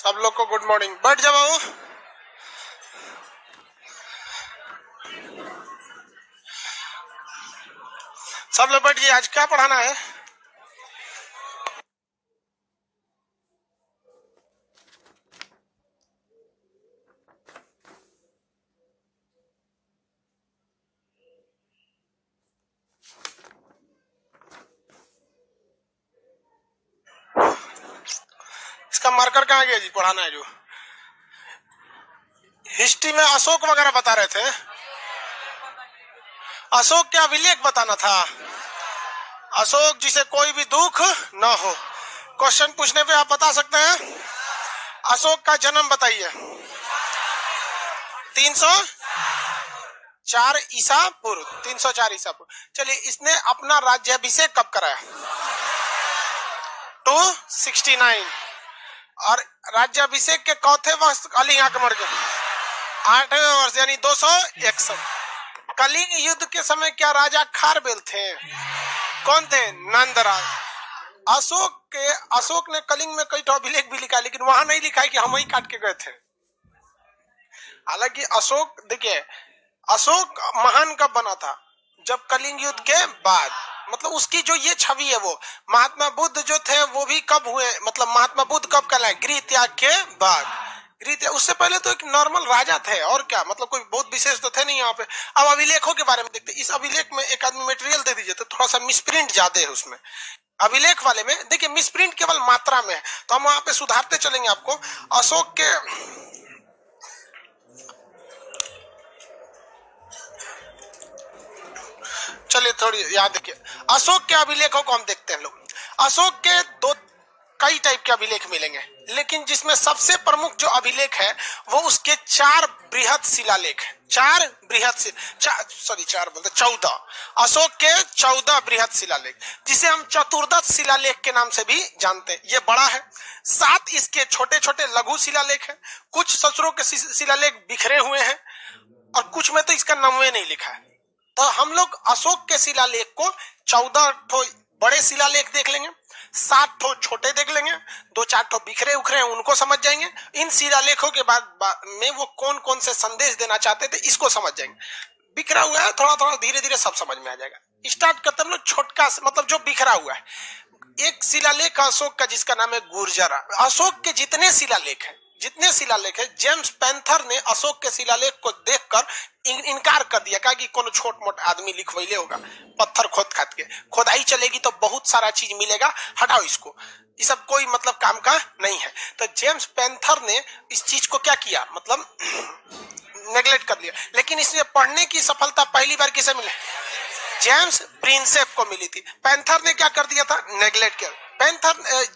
सब लोग को गुड मॉर्निंग। बैठ जाओ बाबू। सब लोग बैठ गए। आज क्या पढ़ाना है? इसका मार्कर कहाँ गया जी? पढ़ाना है जो हिस्ट्री में अशोक वगैरह बता रहे थे। अशोक क्या अभिलेख बताना था? अशोक जिसे कोई भी दुख न हो। क्वेश्चन पूछने पे आप बता सकते हैं। अशोक का जन्म बताइए। 304 ईसा पूर्व। 304 ईसा पूर्व। चलिए, इसने अपना राज्याभिषेक कब कराया? 269। और राज्याभिषेक के चौथे वर्ष कलिंग आक्रमण के 8वें वर्ष यानी 261। कलिंग युद्ध के समय क्या राजा खारबेल थे? कौन थे? नंदराज। अशोक ने कलिंग में कई तो अभिलेख भी लिखा है, लेकिन वहां नहीं लिखा है कि हम ही काट के गए थे। हालांकि अशोक, देखिए, अशोक महान कब बना था? जब कलिंग युद्ध के बाद। मतलब उसकी जो ये छवि है वो महात्मा बुद्ध जो थे वो भी कब हुए? मतलब महात्मा बुद्ध कब कहलाए? गृह त्याग के बाद। उससे पहले तो एक नॉर्मल राजा थे और क्या, मतलब कोई बहुत विशेष तो थे नहीं यहाँ पे। अब अभिलेखों के बारे में देखते। इस अभिलेख में एक आदमी मटेरियल दे दीजिए तो थोड़ा सा मिसप्रिंट ज्यादा है उसमें। अभिलेख वाले में देखिए मिसप्रिंट केवल मात्रा में है, तो हम वहां पे सुधारते चलेंगे आपको। अशोक के चलिए थोड़ी याद रखिए। अशोक के अभिलेखों को हम देखते हैं लोग। अशोक के कई टाइप के अभिलेख मिलेंगे, लेकिन जिसमें सबसे प्रमुख जो अभिलेख है वो उसके 4 बृहद शिलालेख है। 14। अशोक के 14 बृहद शिलालेख, जिसे हम चतुर्दश शिलालेख के नाम से भी जानते हैं। ये बड़ा है। 7 इसके छोटे छोटे लघु शिलालेख है। कुछ ससुरों के शिलालेख बिखरे हुए हैं और कुछ में तो इसका नाम नहीं लिखा है। तो हम लोग अशोक के शिलालेख को 14 ठो बड़े शिलालेख देख लेंगे, 7 ठो छोटे देख लेंगे, 2-4 ठो बिखरे उखरे हैं उनको समझ जाएंगे। इन शिलालेखों के बाद में वो कौन कौन से संदेश देना चाहते थे इसको समझ जाएंगे। बिखरा हुआ है थोड़ा थोड़ा धीरे धीरे सब समझ में आ जाएगा। स्टार्ट करते हम लोग छोटका, मतलब जो बिखरा हुआ है। एक शिलालेख अशोक का जिसका नाम है गुर्जरा। अशोक के जितने शिलालेख है जेम्स पैंथर ने अशोक के शिलालेख को देखकर इनकार कर दिया, कहा कि कोनो छोट मोट आदमी लिखवैले होगा। पत्थर खोद खाद के खोदाई चलेगी तो बहुत सारा चीज मिलेगा, हटाओ इसको, ये सब कोई मतलब काम का नहीं है। तो जेम्स पैंथर ने इस चीज को क्या किया, मतलब नेग्लेक्ट कर लिया। लेकिन इसमें पढ़ने की सफलता पहली बार किसे मिले? जेम्स प्रिंसेप को मिली थी। पैंथर ने क्या कर दिया था? नेग्लेक्ट किया।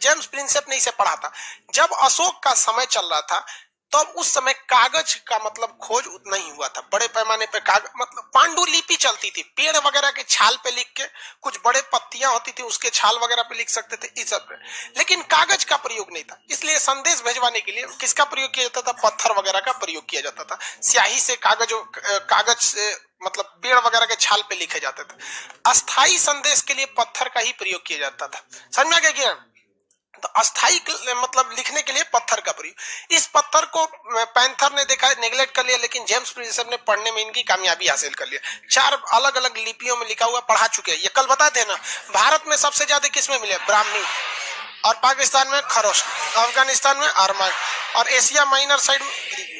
जेम्स प्रिंसेप ने इसे पढ़ा था। जब अशोक का समय चल रहा था तब उस समय कागज का मतलब खोज उतना ही हुआ था। बड़े पैमाने पे कागज, मतलब पांडुलिपि चलती थी, पेड़ वगैरह के छाल पे लिख के, कुछ बड़े पत्तियां होती थी उसके छाल वगैरह पे लिख सकते थे, इस सब पे। लेकिन कागज का प्रयोग नहीं था। इसलिए संदेश भेजवाने के लिए किसका प्रयोग किया जाता था? पत्थर वगैरह का प्रयोग किया जाता था। स्याही से कागज से मतलब पेड़ वगैरह के छाल पे लिखे जाते थे। अस्थाई संदेश के लिए पत्थर का ही प्रयोग किया जाता था। समझ में आ गया? तो अस्थाई मतलब लिखने के लिए पत्थर का प्रयोग। इस पत्थर को पैंथर ने देखा, नेग्लेक्ट कर लिया, लेकिन जेम्स प्रिंसेप ने पढ़ने में इनकी कामयाबी हासिल कर लिया। 4 अलग अलग लिपियों में लिखा हुआ पढ़ा चुके हैं। ये कल बता देना, भारत में सबसे ज्यादा किसमें मिले? ब्राह्मी, और पाकिस्तान में खरोश, अफगानिस्तान में अरमाई, और एशिया माइनर साइड में ग्रीक।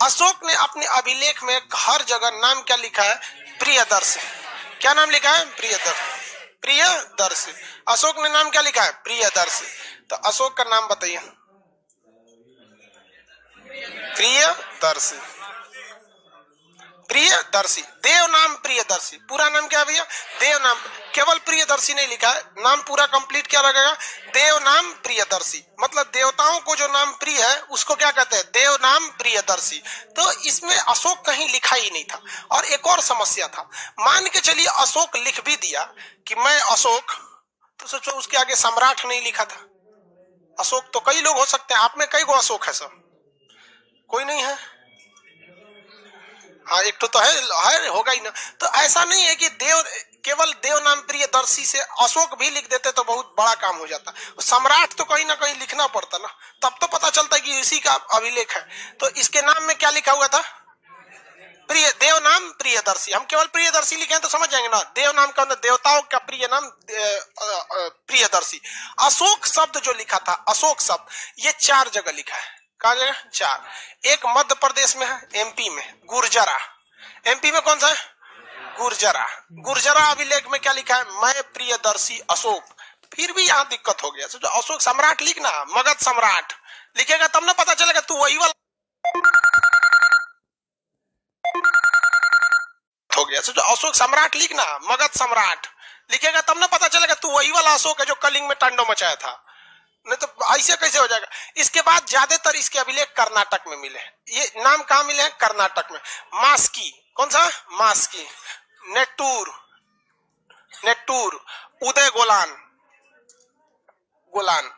अशोक ने अपने अभिलेख में हर जगह नाम क्या लिखा है? प्रियदर्शी। क्या नाम लिखा है? प्रियदर्शी। अशोक ने नाम क्या लिखा है? प्रियदर्शी। तो अशोक का नाम बताइए। प्रियदर्शी। देव नाम प्रियदर्शी। पूरा नाम क्या है भैया? देव नाम। केवल प्रियदर्शी नहीं लिखा है, नाम पूरा कंप्लीट क्या लगेगा? देव नाम प्रियदर्शी। मतलब देवताओं को जो नाम प्रिय है उसको क्या कहते हैं? देव नाम प्रियदर्शी। तो इसमें अशोक कहीं लिखा ही नहीं था। और एक और समस्या था, मान के चलिए अशोक लिख भी दिया कि मैं अशोक, तो सोचो उसके आगे सम्राट नहीं लिखा था। अशोक तो कई लोग हो सकते हैं। आप में कई गो अशोक है? सब कोई नहीं है? हाँ, एक तो है होगा ही ना। तो ऐसा नहीं है कि देव केवल देव नाम प्रियदर्शी से अशोक भी लिख देते तो बहुत बड़ा काम हो जाता। सम्राट तो कहीं ना कहीं लिखना पड़ता ना, तब तो पता चलता है कि इसी का अभिलेख है। तो इसके नाम में क्या लिखा हुआ था? प्रिय, देव नाम प्रियदर्शी। हम केवल प्रियदर्शी लिखे हैं तो समझ जाएंगे ना, देव नाम का देवताओं का प्रिय नाम प्रियदर्शी। अशोक शब्द जो लिखा था, अशोक शब्द, ये 4 जगह लिखा है। कहा जगह? 4। एक मध्य प्रदेश में है, एमपी में गुर्जरा। एमपी में कौन सा है? गुर्जरा। गुर्जरा अभिलेख में क्या लिखा है? मैं प्रियदर्शी अशोक। फिर भी यहाँ दिक्कत हो गया। सोचो अशोक सम्राट लिखना, मगध सम्राट लिखेगा तब ना पता चलेगा तू वही वाला हो गया। सोचो अशोक सम्राट लिखना, मगध सम्राट लिखेगा तब ना पता चलेगा तू वही वाला अशोक है जो कलिंग में तांडव मचाया था। नहीं तो ऐसे कैसे हो जाएगा। इसके बाद ज्यादातर इसके अभिलेख कर्नाटक में मिले। ये नाम कहाँ मिले हैं? कर्नाटक में। मास्की, कौन सा? मास्की, नेटूर, नेटूर, उदय गोलान, गोलान,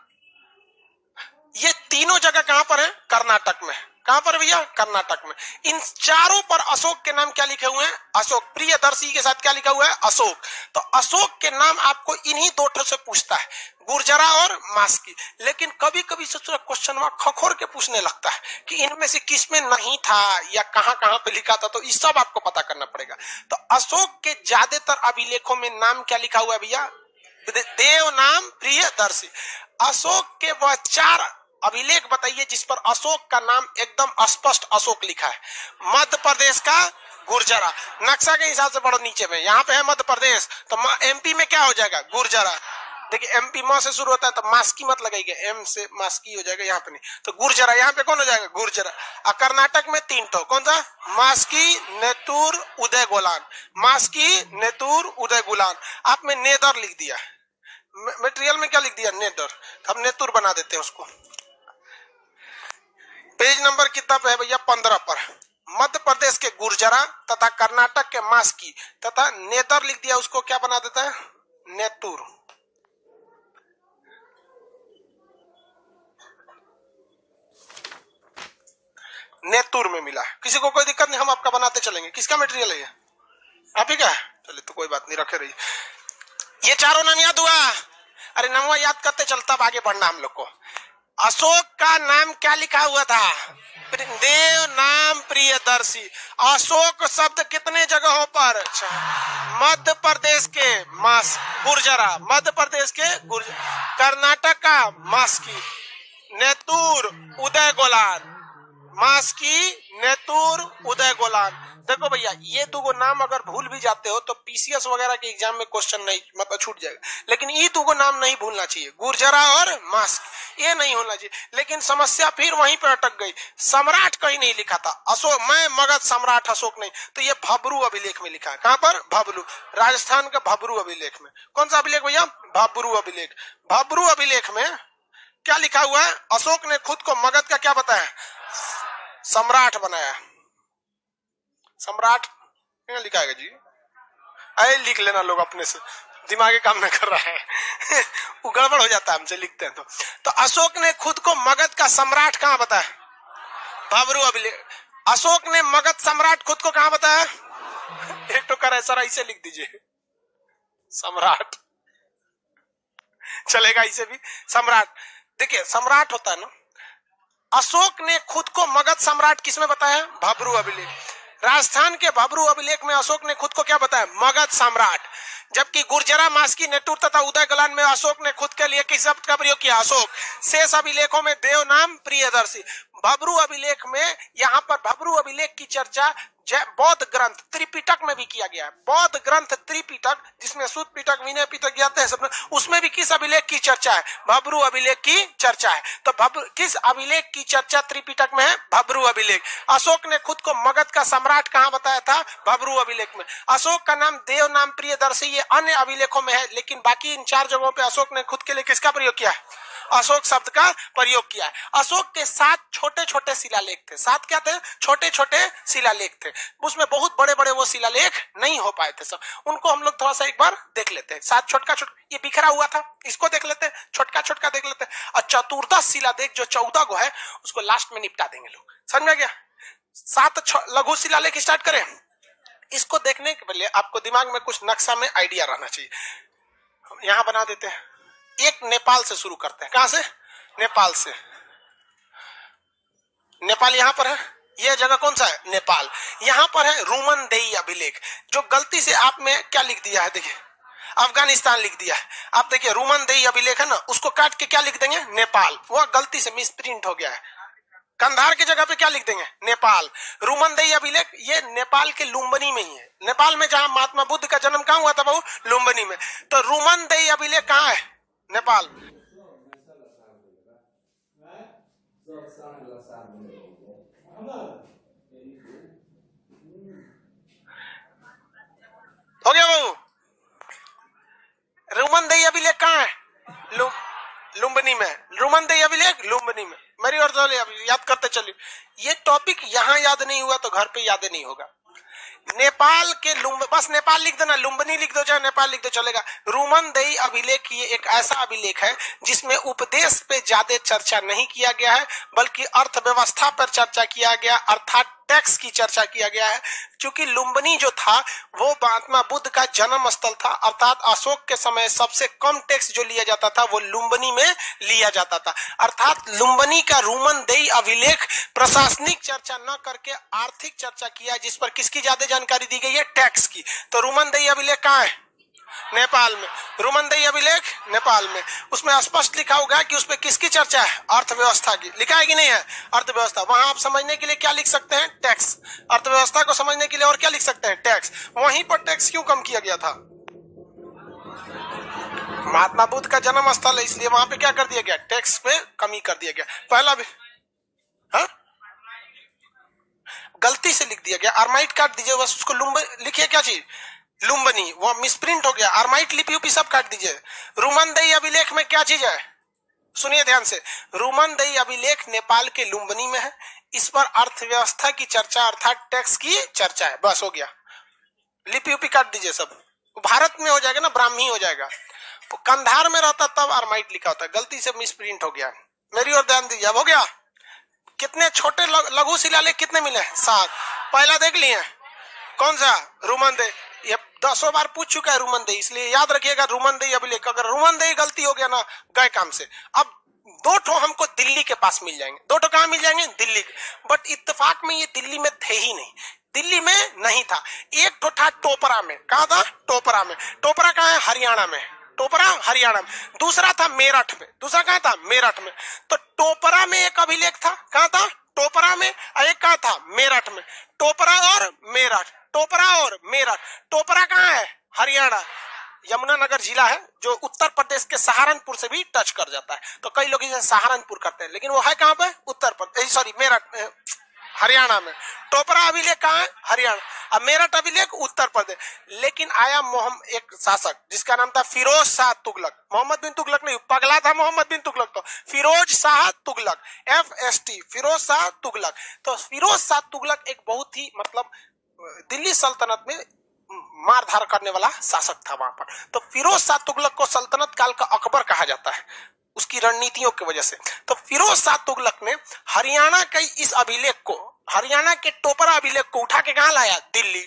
ये तीनों जगह कहां पर है? कर्नाटक में। कहां पर भैया? कर्नाटक में। इन चारों पर अशोक के नाम क्या लिखे हुए हैं? अशोक। प्रियदर्शी के साथ क्या लिखा हुआ है? अशोक। तो अशोक के नाम आपको इन्हीं 2 से पूछता है, गुर्जरा और मास्की। लेकिन कभी कभी सोचो क्वेश्चन में खखोर के पूछने लगता है कि इनमें से किस में नहीं था या कहां कहां पे लिखा था, तो ये सब आपको पता करना पड़ेगा। तो अशोक के ज्यादातर अभिलेखों में नाम क्या लिखा हुआ है भैया? देव नाम प्रियदर्शी। अशोक के वह 4 अभिलेख बताइए जिस पर अशोक का नाम एकदम स्पष्ट अशोक लिखा है। मध्य प्रदेश का गुर्जरा, नक्शा के हिसाब से पढ़ो नीचे में, यहाँ पे है मध्य प्रदेश, तो एमपी में क्या हो जाएगा? गुर्जरा। देखिए एमपी म से शुरू होता है तो मास्की मत लगाइए, एम से मास्की हो जाएगा, यहाँ पे नहीं। तो गुर्जरा, यहाँ पे कौन हो जाएगा? गुर्जरा। और कर्नाटक में 3 ठो, कौन सा? मास्की, नेतूर, उदय गोलान। मास्की, नेतूर, उदय गोलान। आपने नेदर लिख दिया, मटेरियल में क्या लिख दिया? नेदर। हम नेतूर बना देते हैं उसको। पेज नंबर कितना पे है भैया? 15 पर। मध्य प्रदेश के गुर्जरा तथा कर्नाटक के मास्की तथा नेदर लिख दिया, उसको क्या बना देता है? नेतूर। नेतूर में मिला। किसी को कोई दिक्कत नहीं, हम आपका बनाते चलेंगे। किसका मटेरियल है ये? आप ही का है? चलिए तो कोई बात नहीं, रखे रहिए। ये चारों नाम याद हुआ? अरे नाम याद करते चलता आगे बढ़ना हम लोग को। अशोक का नाम क्या लिखा हुआ था? देव नाम प्रियदर्शी। अशोक शब्द कितने जगहों पर? मध्य प्रदेश के गुर्जरा, मध्य प्रदेश के कर्नाटक का मास्की, नेतूर, उदय गोलान। मास्की, नेतूर, उदय गोलान। देखो भैया ये 2 नाम अगर भूल भी जाते हो तो पीसीएस वगैरह के एग्जाम में क्वेश्चन नहीं मतलब छूट जाएगा, लेकिन ये 2 नाम नहीं भूलना चाहिए, गुर्जरा और मास्क, ये नहीं होना चाहिए। लेकिन समस्या फिर वहीं पर अटक गई, सम्राट कहीं नहीं लिखा था। अशोक, मैं मगध सम्राट अशोक नहीं, तो ये भबरू अभिलेख में लिखा है। कहां पर? भबरू, राजस्थान का भबरू अभिलेख में। कौन सा अभिलेख भैया? भबरू अभिलेख। भबरू अभिलेख में क्या लिखा हुआ है? अशोक ने खुद को मगध का क्या बताया? सम्राट बनाया। सम्राट लिखा है जी, अरे लिख लेना लोग अपने से, दिमाग काम न कर रहा है वो गड़बड़ हो जाता है हमसे लिखते हैं तो अशोक ने खुद को मगध का सम्राट कहां बताया? भबरू अभिलेख। अशोक ने मगध सम्राट खुद को कहां बताया? एक तो कर सर ऐसे लिख दीजिए सम्राट, चलेगा इसे भी सम्राट। देखिए सम्राट होता है ना, अशोक ने खुद को मगध सम्राट किसमें बताया? भबरू अभिलेख। राजस्थान के भबरू अभिलेख में अशोक ने खुद को क्या बताया? मगध सम्राट। जबकि गुर्जरा, मास्की, नेतूर तथा उदय गोलान में अशोक ने खुद के लिए किस शब्द का प्रयोग किया? अशोक। शेष अभिलेखों में देव नाम प्रियदर्शी। भबरू अभिलेख में, यहाँ पर भबरू अभिलेख की चर्चा बौद्ध ग्रंथ त्रिपिटक में भी किया गया है। बौद्ध ग्रंथ त्रिपिटक, जिसमें सुत पिटक, विनय पिटक जाते हैं सब, उसमें भी किस अभिलेख की चर्चा है? भबरू अभिलेख की चर्चा है। तो किस अभिलेख की चर्चा त्रिपिटक में है? भबरू अभिलेख। अशोक ने खुद को मगध का सम्राट कहां बताया था? भबरू अभिलेख में। अशोक का नाम देव नाम प्रियदर्शी, ये अन्य अभिलेखों में है, लेकिन बाकी इन 4 जगहों पे अशोक ने खुद के लिए किसका प्रयोग किया है? अशोक शब्द का प्रयोग किया है। अशोक के 7 छोटे छोटे शिलालेख थे। 7 क्या थे? छोटे छोटे शिलालेख थे। उसमें बहुत बड़े बड़े वो शिलालेख नहीं हो पाए थे सब, उनको हम लोग थोड़ा सा एक बार देख लेते हैं। 7 छोटका छोटका, ये बिखरा हुआ था, इसको देख लेते हैं, छोटका छोटका देख लेते हैं, और चतुर्दश शिलालेख जो 14 गो है उसको लास्ट में निपटा देंगे लोग। समझ में गया? 7 लघु शिलालेख स्टार्ट करें। इसको देखने के पहले आपको दिमाग में कुछ नक्शा में आइडिया रहना चाहिए। हम यहां बना देते हैं, एक नेपाल से शुरू करते हैं। कहां से? नेपाल से। नेपाल यहां पर है, यह जगह कौन सा है? नेपाल। यहां पर है रुमनदेई अभिलेख, जो गलती से आप में क्या लिख दिया है, देखिए अफगानिस्तान लिख दिया है। आप देखिए रुमनदेई अभिलेख है ना, उसको काट के क्या लिख देंगे? नेपाल। वह गलती से मिसप्रिंट हो गया है। कंधार की जगह पे क्या लिख देंगे? नेपाल। रुमनदेई अभिलेख ये नेपाल के लुम्बिनी में ही है। नेपाल में जहां महात्मा बुद्ध का जन्म कहां हुआ था बहू? लुम्बिनी में। तो रुमनदेई अभिलेख कहां है? नेपाल। हो गया बहू? रुमनदेई अभिलेख कहां है? लुम्बिनी में। रुमनदेई अभिलेख लुम्बिनी में। मेरी और याद करते चलिए। ये टॉपिक यहां याद नहीं हुआ तो घर पे याद नहीं होगा। नेपाल के बस नेपाल लिख देना, लुम्बिनी लिख दो चाहे नेपाल लिख दो चलेगा। रुमनदेई अभिलेख ये एक ऐसा अभिलेख है जिसमें उपदेश पे ज्यादा चर्चा नहीं किया गया है, बल्कि अर्थव्यवस्था पर चर्चा किया गया, अर्थात टैक्स की चर्चा किया गया है। क्योंकि लुम्बिनी जो था वो महात्मा बुद्ध का जन्म स्थल था, अर्थात अशोक के समय सबसे कम टैक्स जो लिया जाता था वो लुम्बिनी में लिया जाता था। अर्थात लुम्बिनी का रुमनदेई अभिलेख प्रशासनिक चर्चा न करके आर्थिक चर्चा किया, जिस पर किसकी ज्यादा जानकारी दी गई है? टैक्स की। तो रुमनदेई अभिलेख कहाँ है? नेपाल में। रुमनदेई अभिलेख नेपाल में। उसमें स्पष्ट लिखा होगा कि उसमें किसकी चर्चा है? अर्थव्यवस्था की। लिखा है कि नहीं है? अर्थव्यवस्था। वहां आप समझने के लिए क्या लिख सकते हैं? टैक्स। अर्थव्यवस्था को समझने के लिए और क्या लिख सकते हैं? टैक्स। वहीं पर टैक्स क्यों कम किया गया था? महात्मा बुद्ध का जन्म स्थल है, इसलिए वहां पे क्या कर दिया गया? टैक्स पे कमी कर दिया गया। पहला भी हा? गलती से लिख दिया गया। आर्माइट काट दीजिए, बस उसको लिखिए क्या चीज? लुम्बिनी। वो मिसप्रिंट हो गया। आर्माइट लिपि उपी सब काट दीजिए। रुमनदेई अभिलेख में क्या चीज है? सुनिए ध्यान से। रुमनदेई अभिलेख नेपाल के लुम्बिनी में है। इस पर अर्थव्यवस्था की चर्चा अर्थात टैक्स की चर्चा है। बस हो गया। लिपि उपी काट दीजिए सब। भारत में हो जाएगा ना, ब्राह्मी हो जाएगा। तो कंधार में रहता तब आर्माइट लिखा होता, गलती से मिसप्रिंट हो गया। मेरी ओर ध्यान दीजिए। अब हो गया। कितने छोटे लघु शिलालेख कितने मिले? 7। पहला देख लिए कौन सा? रुमनदेई। ये 10 बार पूछ चुका है रुमनदेई, इसलिए याद रखिएगा रुमनदेई अभिलेख। अगर रुमनदेई गलती हो गया ना, गए काम से। अब 2 ठो हमको दिल्ली के पास मिल जाएंगे। 2 ठो कहां मिल जाएंगे? दिल्ली। बट इत्तेफाक में ये दिल्ली में थे ही नहीं, दिल्ली में नहीं था। एक ठो था टोपरा में। कहा था? टोपरा में। टोपरा कहां है? हरियाणा में। टोपरा हरियाणा में। दूसरा था मेरठ में। दूसरा कहां था? मेरठ में। तो टोपरा में एक अभिलेख था। कहां था? टोपरा में। एक कहां था? मेरठ में। टोपरा और मेरठ। टोपरा और मेरठ। टोपरा कहां है? हरियाणा। यमुनानगर जिला है जो उत्तर प्रदेश के सहारनपुर से भी टच कर जाता है। तो कई लोग इसे सहारनपुर करते हैं, लेकिन वो है कहां पे? उत्तर प्रदेश, सॉरी मेरठ, हरियाणा में। टोपरा अभिलेख कहां है? हरियाणा। अब मेरठ अभिलेख उत्तर प्रदेश। लेकिन आया एक शासक जिसका नाम था फिरोज शाह तुगलक। मोहम्मद बिन तुगलक नहीं, पगला था मोहम्मद बिन तुगलक। तो फिरोज शाह तुगलक, FST, फिरोज शाह तुगलक। तो फिरोज शाह तुगलक एक बहुत ही मतलब दिल्ली सल्तनत में मारधार करने वाला शासक था वहां पर। तो फिरोज शाह तुगलक को सल्तनत काल का अकबर कहा जाता है, उसकी रणनीतियों की वजह से। तो फिरोज शाह तुगलक ने हरियाणा के इस अभिलेख को, हरियाणा के टोपरा अभिलेख को उठा के कहां लाया? दिल्ली।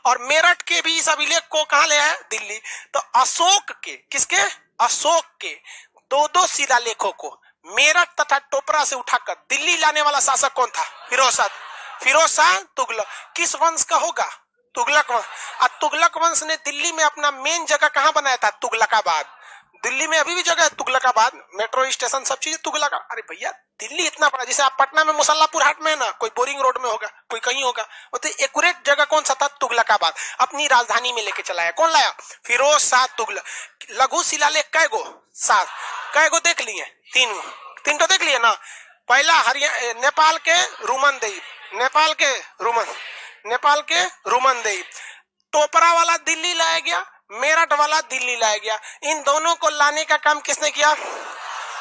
और मेरठ के भी इस अभिलेख को कहां ले आया? दिल्ली। तो अशोक के, किसके? अशोक के 2-2 शिलालेखों को मेरठ तथा टोपरा से उठाकर दिल्ली लाने वाला शासक कौन था? फिरोज शाह तुगलक। किस वंश का होगा? तुगलक वंश। और तुगलक वंश ने दिल्ली में अपना मेन जगह कहां बनाया था? तुगलकाबाद। दिल्ली में अभी भी जगह है तुगलकाबाद, मेट्रो स्टेशन, सब चीजें तुगलक। अरे भैया दिल्ली इतना बड़ा, जैसे आप पटना में मुसल्लापुर हाट में है ना, कोई बोरिंग रोड में होगा, कोई कहीं होगा। तो एक्यूरेट जगह कौन सा था? तुगलकाबाद। अपनी राजधानी में लेके चलाया। कौन लाया? फिरोज शाह तुगलक। लघु शिलालेख कै गो? 7। कै गो देख लिए? 3 तो देख लिए ना। पहला नेपाल के रुमनदेई, नेपाल के रुमनदेई। टोपरा वाला दिल्ली लाया गया, मेरठ वाला दिल्ली लाया गया। इन दोनों को लाने का काम किसने किया?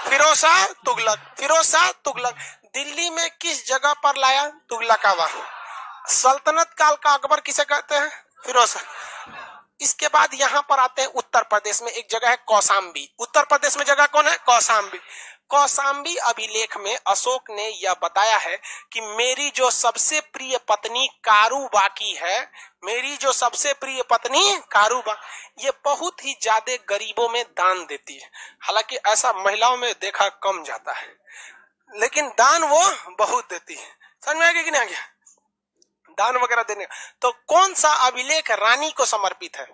फिरोज शाह तुगलक। फिरोज शाह तुगलक दिल्ली में किस जगह पर लाया? तुगलकाबाद। सल्तनत काल का अकबर किसे कहते हैं? फिरोज शाह। इसके बाद यहां पर आते हैं उत्तर प्रदेश में एक जगह है कौशाम्बी। उत्तर प्रदेश में जगह कौन है? कौशाम्बी। कौशाम्बी अभिलेख में अशोक ने यह बताया है कि मेरी जो सबसे प्रिय पत्नी कारूबाकी है, मेरी जो सबसे प्रिय पत्नी ये बहुत ही ज्यादा गरीबों में दान देती है। हालांकि ऐसा महिलाओं में देखा कम जाता है, लेकिन दान वो बहुत देती है। समझ में आ गया कि नहीं आ गया? दान वगैरह देने। तो कौन सा अभिलेख रानी को समर्पित है?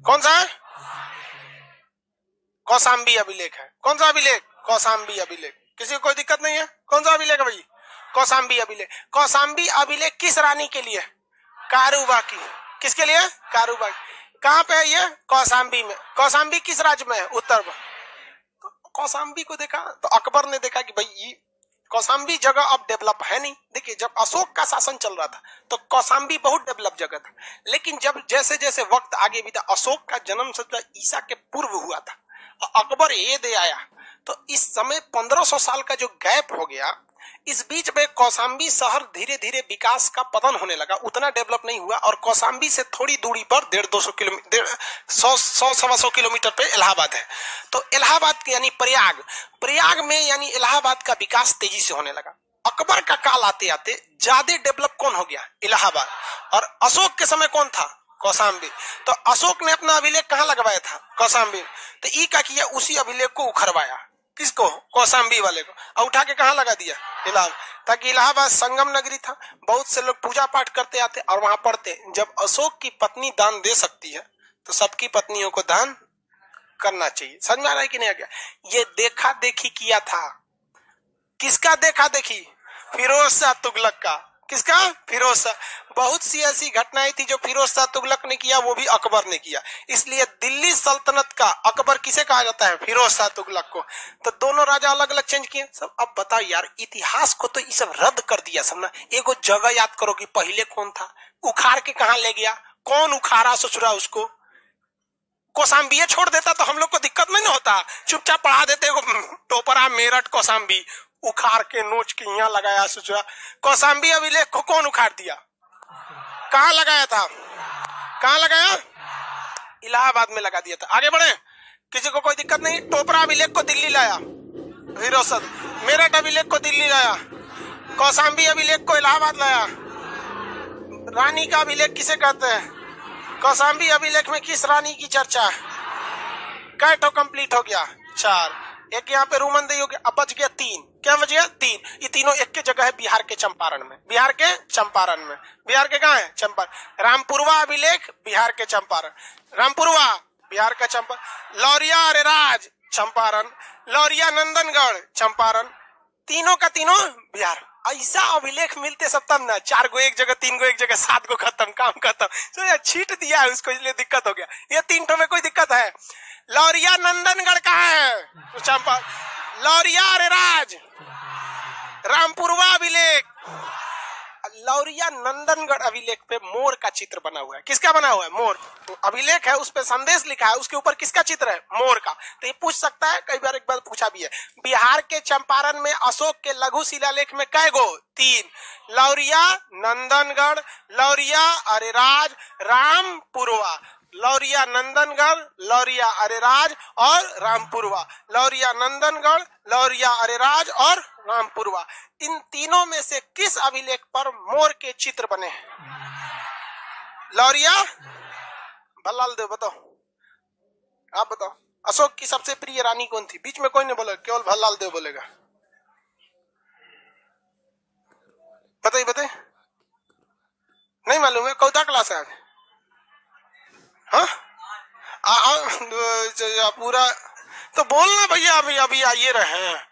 कौन सा? कौशाम्बी अभिलेख है। कौन सा अभिलेख? कौशाम्बी अभिलेख। किसी को कोई दिक्कत नहीं है? कौन सा अभिलेख है भाई? कौशाम्बी अभिलेख। कौशाम्बी अभिलेख किस रानी के लिए? कारूबाकी। किसके लिए? कारूबाकी। कहाँ पे है ये? कौशाम्बी में। कौशाम्बी किस राज्य में है? उत्तर में। तो कौशाम्बी को देखा तो अकबर ने देखा कि भाई ये कौशाम्बी जगह अब डेवलप है नहीं। देखिए, जब अशोक का शासन चल रहा था तो कौशाम्बी बहुत डेवलप जगह था, लेकिन जब जैसे जैसे वक्त आगे बीता, अशोक का जन्म सत्रह ईसा के पूर्व हुआ था, अकबर ये दे आया, तो इस समय 1500 साल का जो गैप हो गया, इस बीच में कौशाम्बी शहर धीरे धीरे विकास का पतन होने लगा, उतना डेवलप नहीं हुआ। और कौशाम्बी से थोड़ी दूरी पर 150-200 किलोमीटर, 100-125 किलोमीटर पे इलाहाबाद है। तो इलाहाबाद यानी प्रयाग में यानी इलाहाबाद का विकास तेजी से होने लगा। अकबर का काल आते आते ज्यादा डेवलप कौन हो गया? इलाहाबाद। और अशोक के समय कौन था? कौशाम्बी। तो अशोक ने अपना अभिलेख कहाँ लगवाया था? कौशाम्बी। तो ई का किया, उसी अभिलेख को उखड़वाया। किसको? कौशाम्बी वाले को। और उठा के कहाँ लगा दिया? इलाहाबाद। ताकि इलाहाबाद संगम नगरी था, बहुत से लोग पूजा पाठ करते आते और वहां पढ़ते। जब अशोक की पत्नी दान दे सकती है तो सबकी पत्नियों को दान करना चाहिए। समझ में आ रहा है कि नहीं आ गया? ये देखा देखी किया था। किसका देखा देखी? फिरोज शाह तुगलक का। किसका? फिरोज शाह। बहुत सी ऐसी घटनाएं थी जो फिरोज शाह तुगलक ने किया, वो भी अकबर ने किया। इसलिए दिल्ली सल्तनत का अकबर किसे कहा जाता है? फिरोज शाह तुगलक को। तो दोनों राजा अलग अलग चेंज किए सब। अब बताओ यार, इतिहास को तो ये सब रद्द कर दिया सब ना। एगो जगह याद करो कि पहले कौन था, उखाड़ के कहाँ ले गया, कौन उखाड़ा ससुरा उसको। कौशाम्बी छोड़ देता तो हम लोग को दिक्कत नहीं होता, चुपचाप पढ़ा देते टोपरा मेरठ कौशाम्बी, उखाड़ के नोच के यहाँ लगाया ससुरा। कौशाम्बी अभिलेख को कौन उखाड़ दिया? कहाँ लगाया था? कहाँ लगाया? इलाहाबाद में लगा दिया था। आगे बढ़े, किसी को कोई दिक्कत नहीं। टोपरा अभिलेख को दिल्ली लाया फिरोज, मेरठ अभिलेख को दिल्ली लाया, कौशाम्बी अभिलेख को इलाहाबाद लाया। रानी का अभिलेख किसे कहते हैं? कौशाम्बी अभिलेख में किस रानी की चर्चा है? कै ठो कंप्लीट हो गया? 4। एक यहाँ पे रूमंदेही हो गया, अब बच गया 3। क्या बच गया? 3। ये तीनों एक के जगह है, बिहार के चंपारण में। बिहार के चंपारण में। बिहार के कहाँ है? चंपारण। रामपुरवा अभिलेख बिहार के चंपारण। रामपुरवा बिहार का चंपारण। लौरिया अरेराज चंपारण। लौरिया नंदनगढ़ चंपारण। तीनों का तीनों बिहार। ऐसा अभिलेख मिलते सब तब ना। 4 गो एक जगह, 3 गो एक जगह, 7 गो खत्म, काम खत्म। तो यार छीट दिया है उसको, इसलिए दिक्कत हो गया। ये 3 ठो में कोई दिक्कत है? लौरिया नंदनगढ़ कहाँ है? चंपा। लौरिया अरेराज, रामपुरवा अभिलेख। लौरिया नंदनगढ़ अभिलेख पे मोर का चित्र बना हुआ है। किसका बना हुआ है? मोर। तो अभिलेख है, उस पे संदेश लिखा है, उसके ऊपर किसका चित्र है? मोर का। तो ये पूछ सकता है, कई बार एक बार पूछा भी है। बिहार के चंपारण में अशोक के लघु शिलालेख में कै गो? 3। लौरिया नंदनगढ़, लौरिया अरेराज, रामपुरवा। लौरिया नंदनगढ़, लौरिया अरेराज और रामपुरवा। लौरिया नंदनगढ़, लौरिया अरेराज और रामपुरवा। इन तीनों में से किस अभिलेख पर मोर के चित्र बने हैं? लौरिया। भल्लाल देव बताओ, आप बताओ। अशोक की सबसे प्रिय रानी कौन थी? बीच में कोई नहीं बोलेगा, केवल भल्लाल देव बोलेगा। बताइए बताइए। नहीं मालूम है? कौन सा क्लास है आज? हाँ पूरा तो बोलना भैया। अभी आइए रहे हैं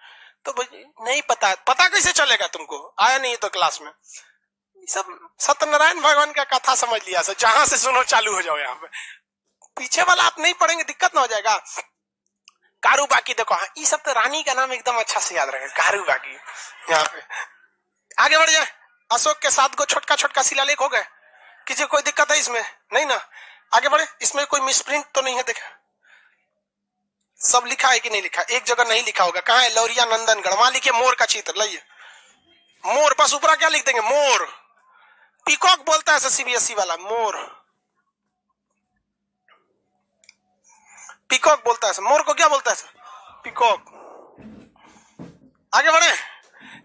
तो नहीं पता। पता कैसे चलेगा तुमको? आया नहीं तो क्लास में। सब सत्यनारायण भगवान का कथा समझ लिया सर, जहां से सुनो चालू हो जाओ। यहाँ पे पीछे वाला आप नहीं पढ़ेंगे, दिक्कत ना हो जाएगा। कारूबाकी देखो, हाँ ये सब तो रानी का नाम एकदम अच्छा से याद रखेगा, कारूबाकी। यहाँ पे आगे बढ़ जाए। अशोक के 7 गो छोटका छोटका शिलालेख हो गए। किसी कोई दिक्कत है इसमें? नहीं ना? आगे बढ़े। इसमें कोई मिसप्रिंट तो नहीं है? देखा सब लिखा है कि नहीं लिखा? एक जगह नहीं लिखा होगा। कहाँ है? लौरिया नंदनगढ़। वहां लिखिए मोर का चित्र। लाइए मोर, बस ऊपर क्या लिख देंगे? मोर। पीकॉक बोलता है सीबीएसई वाला, मोर। पीकॉक बोलता है। मोर को क्या बोलता है? पीकॉक। आगे बढ़े,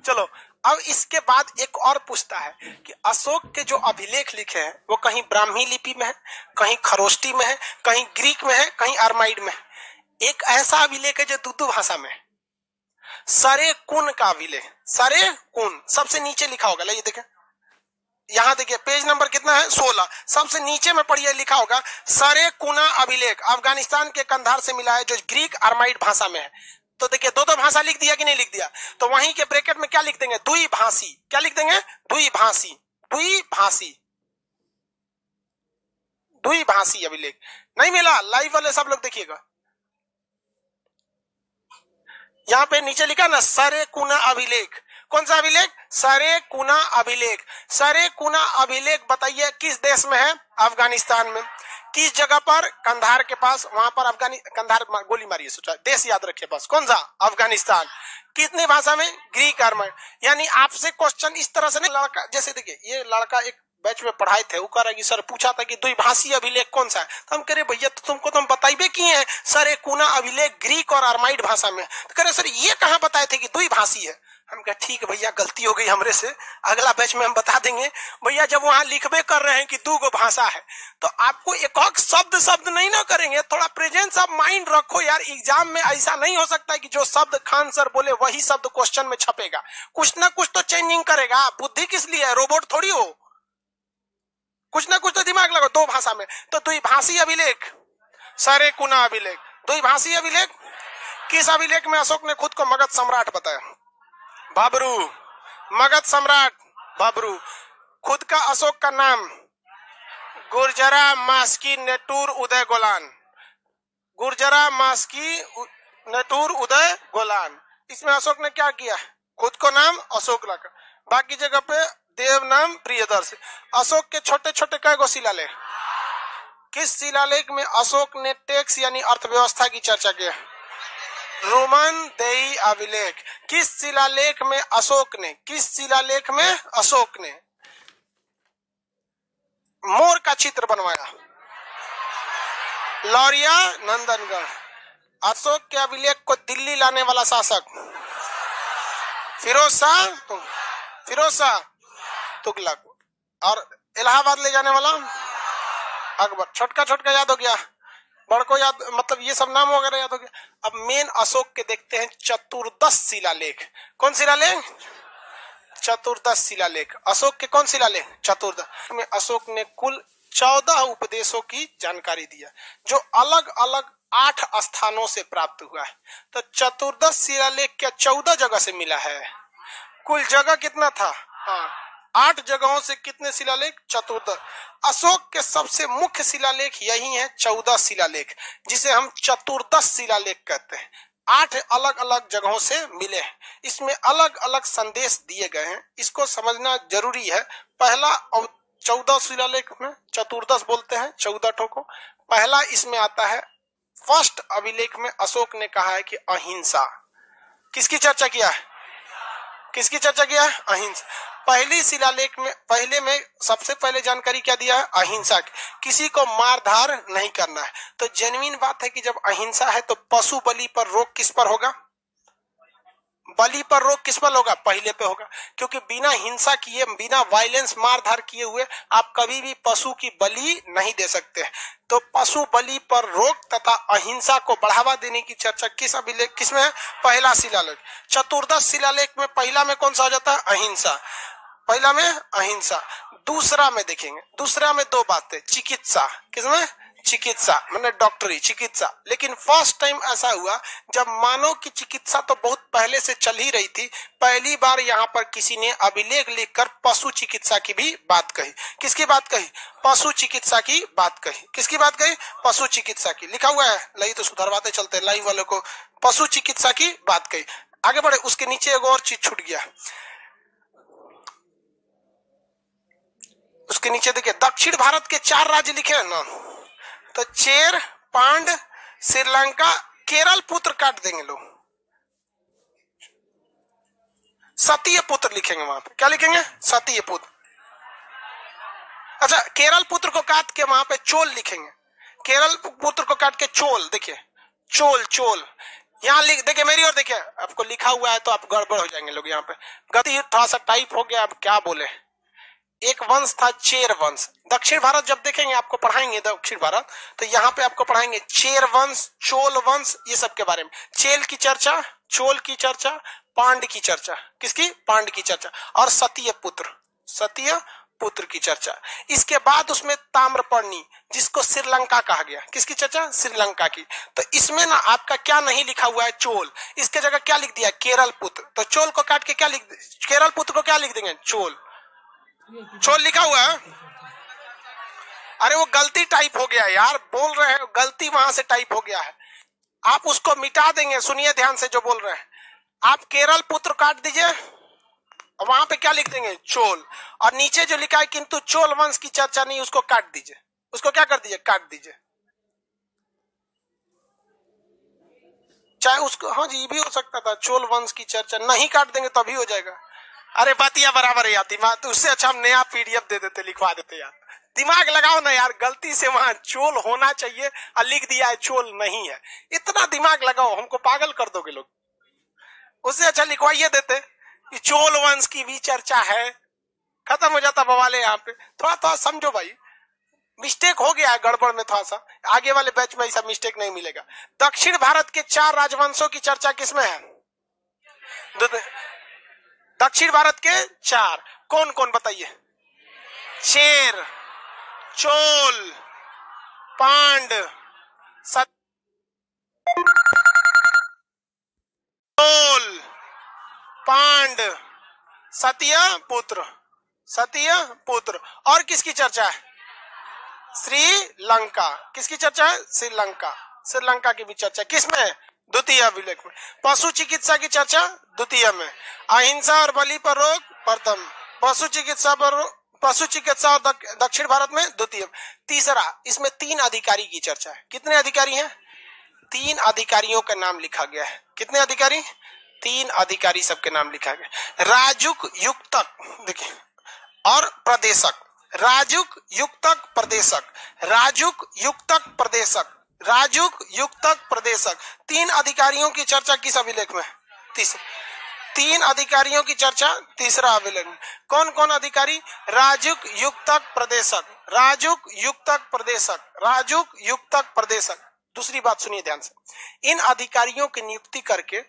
चलो। अब इसके बाद एक और पूछता है कि अशोक के जो अभिलेख लिखे हैं वो कहीं ब्राह्मी लिपि में है, कहीं खरोष्टी में है, कहीं ग्रीक में है, कहीं अरमाइड में है। एक ऐसा अभिलेख है जो दूदू भाषा में है, सरे कुन का अभिलेख। सरे कुन सबसे नीचे लिखा होगा, लाइए देखें, यहां देखिए पेज नंबर कितना है, 16। सबसे नीचे में पढ़िए, लिखा होगा सरे कुना अभिलेख, अफगानिस्तान के कंधार से मिला है, जो ग्रीक अरमाइड भाषा में है। तो देखिए दो भाषा लिख दिया कि नहीं लिख दिया, तो वहीं के ब्रैकेट में क्या लिख देंगे, द्विभाषी। क्या लिख देंगे, द्विभाषी। द्विभाषी, द्विभाषी अभिलेख। नहीं मिला, लाइव वाले सब लोग देखिएगा, यहां पे नीचे लिखा ना सरे कुना अभिलेख। कौन सा अभिलेख, सरे कुना अभिलेख। सरे कुना अभिलेख बताइए किस देश में है, अफगानिस्तान में। किस जगह पर, कंधार के पास, वहां पर कंधार गोली मारिए, सोचा देश याद रखिए बस, कौन सा, अफगानिस्तान। कितनी भाषा में, ग्रीक अरमाइड। यानी आपसे क्वेश्चन इस तरह से नहीं, लड़का जैसे देखिए ये लड़का एक बैच में पढ़ाए थे, वो कह रहा है कि सर पूछा था कि द्विभाषी अभिलेख कौन सा है, तो हम कह रहे भैया तो तुमको तो हम बताइबे किए हैं सरे कुना अभिलेख ग्रीक और अरमाइड भाषा में। तो कह रहे सर ये कहां बताए थे कि द्विभाषी है। हम कहा ठीक है भैया, गलती हो गई हमरे से, अगला बैच में हम बता देंगे। भैया जब वहां लिखबे कर रहे हैं कि दो गो भाषा है, तो आपको एक शब्द नहीं ना करेंगे, थोड़ा प्रेजेंस ऑफ माइंड रखो यार। एग्जाम में ऐसा नहीं हो सकता है कि जो शब्द खान सर बोले वही शब्द क्वेश्चन में छपेगा, कुछ ना कुछ तो चेंजिंग करेगा। बुद्धि किस लिए है, रोबोट थोड़ी हो, कुछ ना कुछ तो दिमाग लगाओ। दो भाषा में, तो द्विभाषी अभिलेख, सरे कुना अभिलेख, द्विभाषी अभिलेख। किस अभिलेख में अशोक ने खुद को मगध सम्राट बताया, बाबरू, मगध सम्राट बाबरू। खुद का अशोक का नाम गुर्जरा मास्की नेटूर उदय गोलान, गुर्जरा मास्की नेटूर उदय गोलान। इसमें अशोक ने क्या किया, खुद को नाम अशोक रखा, बाकी जगह पे देव नाम प्रियदर्शी। अशोक के छोटे छोटे कई गो शिलालेख। किस शिलालेख में अशोक ने टैक्स यानी अर्थव्यवस्था की चर्चा किया, रोमन देई अभिलेख। किस शिलालेख में अशोक ने, किस शिलालेख में अशोक ने मोर का चित्र बनवाया, लौरिया नंदनगढ़। अशोक के अभिलेख को दिल्ली लाने वाला शासक फिरोज शाह तुगलक, और इलाहाबाद ले जाने वाला अकबर। छोटका छोटका याद हो गया, बड़को याद, मतलब ये सब नाम वगैरह याद हो गया। अब मेन अशोक के देखते हैं चतुर्दश शिलालेख। कौन शिलालेख, चतुर्दश शिलालेख। अशोक के कौन शिलालेख, चतुर्दश में अशोक ने कुल 14 उपदेशों की जानकारी दिया, जो अलग अलग 8 स्थानों से प्राप्त हुआ है। तो चतुर्दश शिलालेख क्या 14 जगह से मिला है, कुल जगह कितना था, हाँ 8 जगहों से कितने शिलालेख, चतुर्दश। अशोक के सबसे मुख्य शिलालेख यही है 14 शिलालेख, जिसे हम चतुर्दश शिलालेख कहते हैं। 8 अलग अलग जगहों से मिले हैं, इसमें अलग अलग संदेश दिए गए हैं, इसको समझना जरूरी है। पहला 14 शिलालेख में चतुर्दश बोलते हैं 14 ठो को। पहला इसमें आता है, फर्स्ट अभिलेख में अशोक ने कहा है कि अहिंसा। किसकी चर्चा किया है, किसकी चर्चा किया है, अहिंसा। पहली शिलालेख में, पहले में सबसे पहले जानकारी क्या दिया है, अहिंसा की, किसी को मार धार नहीं करना है। तो जेन्युइन बात है कि जब अहिंसा है तो पशु बलि पर रोक किस पर होगा, बलि पर रोक किस पर होगा, पहले पे होगा, क्योंकि बिना हिंसा किए, बिना वायलेंस मार धार किए हुए आप कभी भी पशु की बलि नहीं दे सकते। तो पशु बलि पर रोक तथा अहिंसा को बढ़ावा देने की चर्चा किस अभिलेख, किसमें है, पहला शिलालेख। चतुर्दश शिलालेख में पहला में कौन सा हो जाता है, अहिंसा, पहला में अहिंसा। दूसरा में देखेंगे, दूसरा में 2 बातें, चिकित्सा, किसमें, चिकित्सा मतलब डॉक्टरी, चिकित्सा। लेकिन फर्स्ट टाइम ऐसा हुआ जब मानव की चिकित्सा तो बहुत पहले से चल ही रही थी, पहली बार यहाँ पर किसी ने अभिलेख लिखकर पशु चिकित्सा की भी बात कही। किसकी बात कही, पशु चिकित्सा की बात कही। किसकी बात कही, पशु चिकित्सा की, लिखा हुआ है, लई तो सुधरवाते चलते लाइव वालों को, पशु चिकित्सा की बात कही। आगे बढ़े, उसके नीचे एक और चीज छूट गया, उसके नीचे देखिए दक्षिण भारत के 4 राज्य लिखे हैं ना, तो चेर, पांड, श्रीलंका, केरल पुत्र काट देंगे लोग, सतीय पुत्र लिखेंगे वहां पे। क्या लिखेंगे, सतीय पुत्र। अच्छा, केरल पुत्र को काट के वहां पे चोल लिखेंगे, केरल पुत्र को काट के चोल, देखिए चोल, चोल। यहाँ लिख देखिए, मेरी ओर देखिए, आपको लिखा हुआ है तो आप गड़बड़ हो जाएंगे लोग। यहाँ पे गति थोड़ा सा टाइप हो गया, अब क्या बोले। एक वंश था चेर वंश। दक्षिण भारत जब देखेंगे आपको पढ़ाएंगे दक्षिण भारत, तो यहाँ पे आपको पढ़ाएंगे चेर वंश, चोल वंश, ये सब के बारे में। चेल की चर्चा, चोल की चर्चा, पांड की चर्चा। किसकी? पांड की चर्चा। और सतीय पुत्र, सतीय पुत्र की चर्चा। इसके बाद उसमें ताम्रपर्णी, जिसको श्रीलंका कहा गया। किसकी चर्चा? श्रीलंका की। तो इसमें ना आपका क्या नहीं लिखा हुआ है? चोल। इसके जगह क्या लिख दिया? केरल पुत्र। तो चोल को काट के क्या लिख, केरल पुत्र को क्या लिख देंगे? चोल। चोल लिखा हुआ है। अरे वो गलती टाइप हो गया यार, बोल रहे हैं गलती वहां से टाइप हो गया है, आप उसको मिटा देंगे। सुनिए ध्यान से जो बोल रहे हैं। आप केरल पुत्र काट दीजिए, वहां पे क्या लिख देंगे? चोल। और नीचे जो लिखा है किंतु चोल वंश की चर्चा नहीं, उसको काट दीजिए। उसको क्या कर दीजिए? काट दीजिए। चाहे उसको, हाँ जी, ये भी हो सकता था, चोल वंश की चर्चा नहीं काट देंगे तभी हो जाएगा। अरे बातिया बराबर है यार, दिमाग तो उससे अच्छा हम नया पीडीएफ दे देते, लिखवा देते यार। दिमाग लगाओ ना यार, गलती से वहां चोल होना चाहिए और लिख दिया है चोल नहीं है। इतना दिमाग लगाओ, हमको पागल कर दोगे लोग। उससे अच्छा लिखवाइए देते कि चोल वंश की भी चर्चा है, खत्म हो जाता बवाले। यहाँ पे थोड़ा थोड़ा समझो भाई, मिस्टेक हो गया है गड़बड़ में थोड़ा सा। आगे वाले बैच में ऐसा मिस्टेक नहीं मिलेगा। दक्षिण भारत के 4 राजवंशों की चर्चा किसमें है? दक्षिण भारत के 4 कौन कौन बताइए? चेर, चोल, पांड, चोल, पांड, सतीय पुत्र, सतीय पुत्र। और किसकी चर्चा है? श्रीलंका। किसकी चर्चा है? श्रीलंका। श्रीलंका की भी चर्चा किसमें है? द्वितीय अभिलेख में। पशु चिकित्सा की चर्चा द्वितीय में। अहिंसा और बलि पर रोक प्रथम। पशु चिकित्सा पर, पशु चिकित्सा और दक्षिण भारत में द्वितीय। तीसरा, इसमें 3 अधिकारी की चर्चा है। कितने अधिकारी हैं? 3 अधिकारियों का नाम लिखा गया है। कितने अधिकारी? 3 अधिकारी, सबके नाम लिखा गया। राजुक, युक्तक, देखिए, और प्रदेशक। राजुक, युक्तक, प्रदेशक। राजुक, युक्तक, प्रदेशक। राजुक, युक्तक, प्रदेशक। 3 अधिकारियों की चर्चा किस अभिलेख में? 3 अधिकारियों की चर्चा तीसरा अभिलेख में। कौन कौन अधिकारी? राजुक, युक्तक, प्रदेशक। राजुक, युक्तक, प्रदेशक। राजुक, युक्तक, प्रदेशक। दूसरी बात सुनिए ध्यान से। इन अधिकारियों की नियुक्ति करके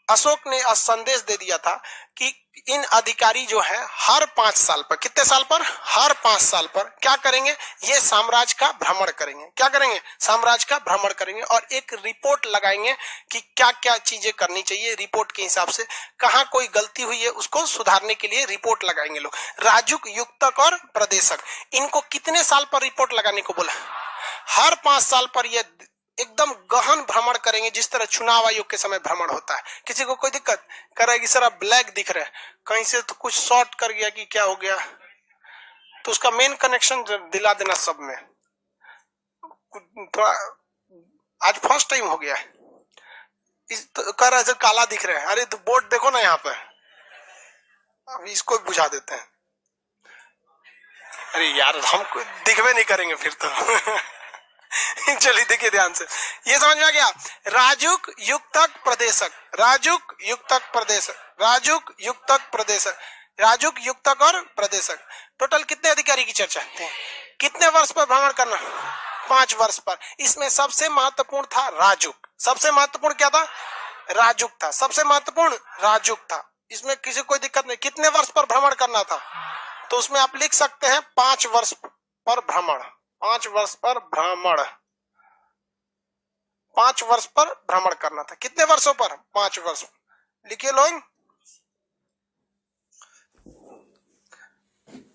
अशोक ने संदेश दे दिया था कि इन अधिकारी जो है हर 5 साल पर, कितने साल पर? हर 5 साल पर क्या करेंगे? ये साम्राज्य का भ्रमण करेंगे। क्या करेंगे? साम्राज्य का भ्रमण करेंगे और एक रिपोर्ट लगाएंगे कि क्या क्या चीजें करनी चाहिए। रिपोर्ट के हिसाब से कहाँ कोई गलती हुई है उसको सुधारने के लिए रिपोर्ट लगाएंगे लोग। राजुक, युक्तक और प्रदेशक, इनको कितने साल पर रिपोर्ट लगाने को बोला? हर 5 साल पर ये एकदम गहन भ्रमण करेंगे, जिस तरह चुनाव आयोग के समय भ्रमण होता है। किसी को कोई दिक्कत कर रहा है कि सर आप ब्लैक दिख रहे हैं, कहीं से तो कुछ शॉर्ट कर गया कि क्या हो गया, तो उसका मेन कनेक्शन दिला देना सब में। थोड़ा आज फर्स्ट टाइम हो गया है, तो कर रहा है काला दिख रहा है। अरे तो बोर्ड देखो ना यहाँ पे, अब इसको बुझा देते हैं। अरे यार हम दिखवे नहीं करेंगे फिर तो चलिए देखिए ध्यान से, ये समझ में आ गया। राजुक, युक्तक, प्रदेशक। राजुक, युक्तक, प्रदेशक। राजुक, युक्तक, प्रदेशक। राजुक, युक्तक और प्रदेशक। टोटल कितने अधिकारी की चर्चा? कितने वर्ष पर भ्रमण करना? 5 वर्ष पर। इसमें सबसे महत्वपूर्ण था राजुक। सबसे महत्वपूर्ण क्या था? राजुक था। सबसे महत्वपूर्ण राजुक था। इसमें किसी कोई दिक्कत नहीं। कितने वर्ष पर भ्रमण करना था? तो उसमें आप लिख सकते हैं 5 वर्ष पर भ्रमण। 5 वर्ष पर भ्रमण। 5 वर्ष पर भ्रमण करना था। कितने वर्षों पर? 5 वर्ष। लिखिए लोग।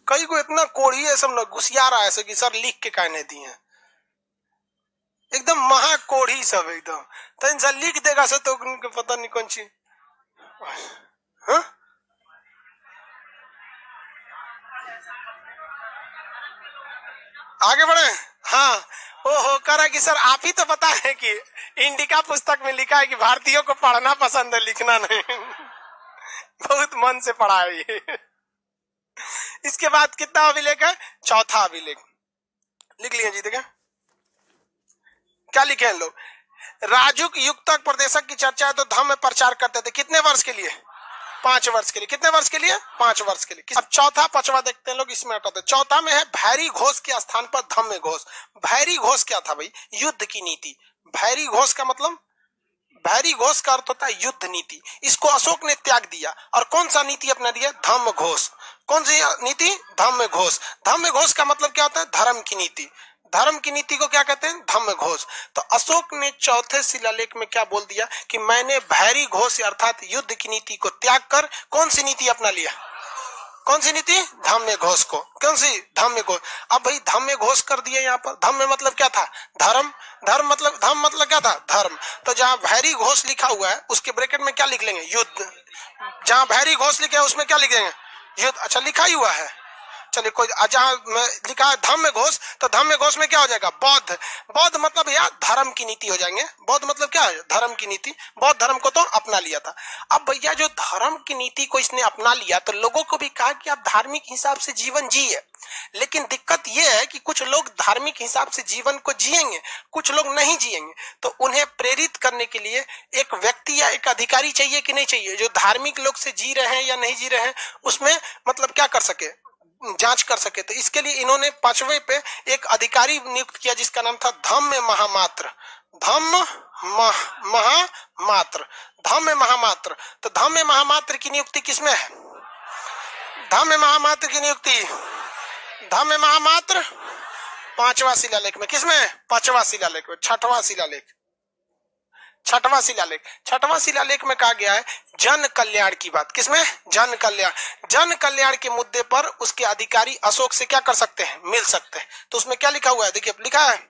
कई को इतना कोढ़ी है, सब लोग घुसिया रहा है कि सर लिख के कहने दिए हैं, एकदम महा कोढ़ी सब एकदम। तो इंसान लिख देगा सर तो पता नहीं कौन सी। हाँ? आगे बढ़े। हाँ, ओहो करा कि सर आप ही तो पता है कि इंडिका पुस्तक में लिखा है कि भारतीयों को पढ़ना पसंद है, लिखना नहीं बहुत मन से पढ़ा है ये। इसके बाद कितना अभिलेख है? चौथा अभिलेख। लिख लिए जी, देखिए क्या लिखे हैं लोग। राजुक युक्तक प्रदेशक की चर्चा है तो धम्म में प्रचार करते थे। कितने वर्ष के लिए? 5 वर्ष के लिए। कितने वर्ष के लिए? 5 वर्ष के लिए। अब चौथा पांचवा देखते हैं लोग, इसमें हटाते। चौथा में है भैरी घोष के स्थान पर धम्म घोष। भैरी घोष क्या था भाई? युद्ध की नीति। भैरी घोष का मतलब, भैरी घोष का अर्थ होता है युद्ध नीति। इसको अशोक ने त्याग दिया और कौन सा नीति अपना दिया? धम्म घोष। कौन सी नीति? धम्म घोष। धम्म घोष का मतलब क्या होता है? धर्म की नीति। धर्म की नीति को क्या कहते हैं? धम्म घोष। तो अशोक ने चौथे शिलालेख में क्या बोल दिया कि मैंने भैरी घोष अर्थात युद्ध की नीति को त्याग कर कौन सी नीति अपना लिया? कौन सी नीति? धम्म घोष को। कौन सी? धम्म घोष। अब भाई धम्म घोष कर दिया यहाँ पर। धम्म मतलब क्या था? धर्म। धर्म मतलब, धम्म मतलब क्या था? धर्म। तो जहां भैरी घोष लिखा हुआ है उसके ब्रैकेट में क्या लिख लेंगे? युद्ध। जहां भैरी घोष लिखा है उसमें क्या लिख देंगे? युद्ध। अच्छा लिखा ही हुआ है, चलिए कोई। जहां लिखा है धम्म घोष तो धम्म घोष में क्या हो जाएगा? बौद्ध। बौद्ध मतलब यार धर्म की नीति हो जाएंगे। बौद्ध मतलब क्या है? धर्म की नीति। बौद्ध धर्म को तो अपना लिया था। अब भैया जो धर्म की नीति को इसने अपना लिया तो लोगों को भी कहा कि आप धार्मिक हिसाब से जीवन जिए। लेकिन दिक्कत यह है कि कुछ लोग धार्मिक हिसाब से जीवन को जिएंगे, कुछ लोग नहीं जिएंगे। तो उन्हें प्रेरित करने के लिए एक व्यक्ति या एक अधिकारी चाहिए कि नहीं चाहिए, जो धार्मिक लोग से जी रहे हैं या नहीं जी रहे हैं उसमें मतलब क्या कर सके, जांच कर सके। तो इसके लिए इन्होंने 5वें पे एक अधिकारी नियुक्त किया जिसका नाम था धम्म महामात्र। धम्म महामात्र। धम्म महामात्र। तो धम्म महामात्र की नियुक्ति किसमें है? धम्म महामात्र की नियुक्ति, धम्म महामात्र 5वां शिलालेख में। किसमें? 5वां शिलालेख में। 6वां शिलालेख। 6वां शिलालेख। 6वां शिलालेख में कहा गया है जन कल्याण की बात। किसमें? जन कल्याण। जन कल्याण के मुद्दे पर उसके अधिकारी अशोक से क्या कर सकते हैं? मिल सकते हैं। तो उसमें क्या लिखा हुआ है? देखिए लिखा है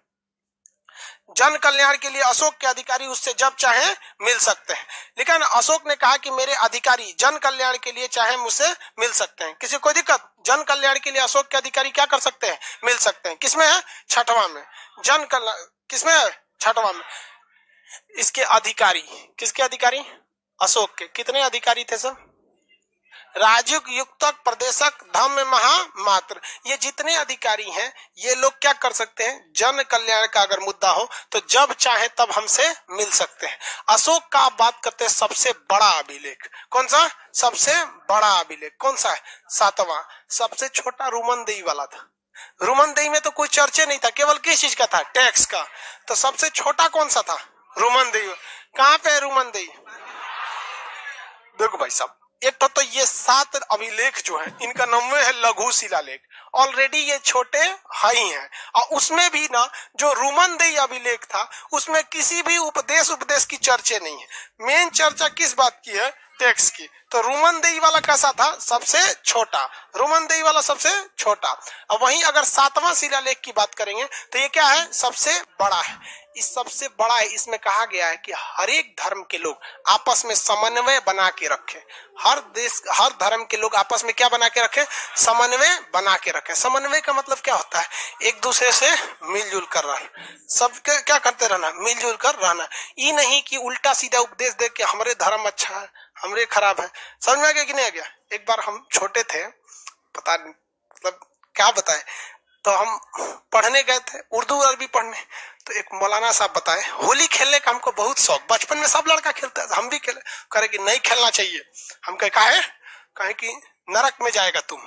जन कल्याण के लिए अशोक के अधिकारी उससे जब चाहे मिल सकते हैं। लेकिन अशोक ने कहा कि मेरे अधिकारी जन कल्याण के लिए चाहे मुझसे मिल सकते हैं, किसी कोई दिक्कत? जन कल्याण के लिए अशोक के अधिकारी क्या कर सकते हैं? मिल सकते हैं। किसमें है? 6वां में। जन कल्याण किसमें है? 6वां में। इसके अधिकारी, किसके अधिकारी? अशोक के। कितने अधिकारी थे सब? राजुक युक्तक प्रदेशक धम्म महामात्र। ये जितने अधिकारी हैं ये लोग क्या कर सकते हैं? जन कल्याण का अगर मुद्दा हो तो जब चाहे तब हमसे मिल सकते हैं। अशोक का आप बात करते हैं सबसे बड़ा अभिलेख। कौन सा? सबसे बड़ा अभिलेख कौन सा है? 7वां। सबसे छोटा रुमनदेही वाला था। रुमनदेही में तो कोई चर्चा नहीं था, केवल किस चीज का था? टैक्स का। तो सबसे छोटा कौन सा था? रुमनदेही। कहां पे है रुमनदेही? देखो भाई साहब, एक तो ये 7 अभिलेख जो है इनका नाम है लघु शिलालेख। ऑलरेडी ये छोटे हाई हैं और उसमें भी ना जो रुमनदेही अभिलेख था उसमें किसी भी उपदेश की चर्चा नहीं है। मेन चर्चा किस बात की है? टैक्स की। तो रुमनदेही वाला कैसा था? सबसे छोटा। रुमनदेही वाला सबसे छोटा। अब वहीं अगर 7वां शिलालेख की बात करेंगे तो ये क्या है? सबसे बड़ा है। इस सबसे बड़ा है, इसमें कहा गया है कि हर एक धर्म के लोग आपस में समन्वय बना के रखें। हर देश, हर धर्म के लोग आपस में क्या बना के रखें? समन्वय बना के रखें। समन्वय का मतलब क्या होता है? एक दूसरे से मिलजुल कर रहना। सबके क्या करते रहना? मिलजुल कर रहना। ये नहीं कि उल्टा सीधा उपदेश दे के हमारे धर्म अच्छा है हमरे खराब है। समझ में आ गया कि नहीं आ गया? एक बार हम छोटे थे, पता नहीं मतलब क्या बताए, तो हम पढ़ने गए थे उर्दू अरबी पढ़ने। तो एक मौलाना साहब बताए होली खेलने का हमको बहुत शौक, बचपन में सब लड़का खेलता है, हम भी खेले। कहे कि नहीं खेलना चाहिए। हम कहे कि नरक में जाएगा तुम।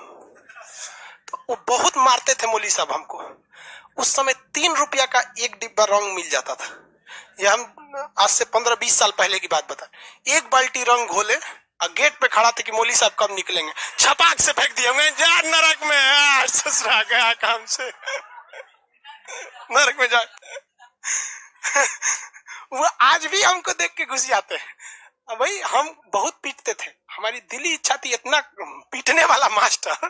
तो वो बहुत मारते थे मौली साहब हमको। उस समय 3 रुपया का एक डिब्बा रंग मिल जाता था। ये हम आज से 15-20 साल पहले की बात बता। एक बाल्टी रंग घोले और गेट पे खड़ा थे कि मौली साहब कब निकलेंगे, छपाक से फेंक दिया मैं, जा नरक में। ससुरा गया काम से नरक में जा। वो आज भी हमको देख के घुस जाते हैं। भाई हम बहुत पीटते थे, हमारी दिली इच्छा थी इतना पीटने वाला मास्टर,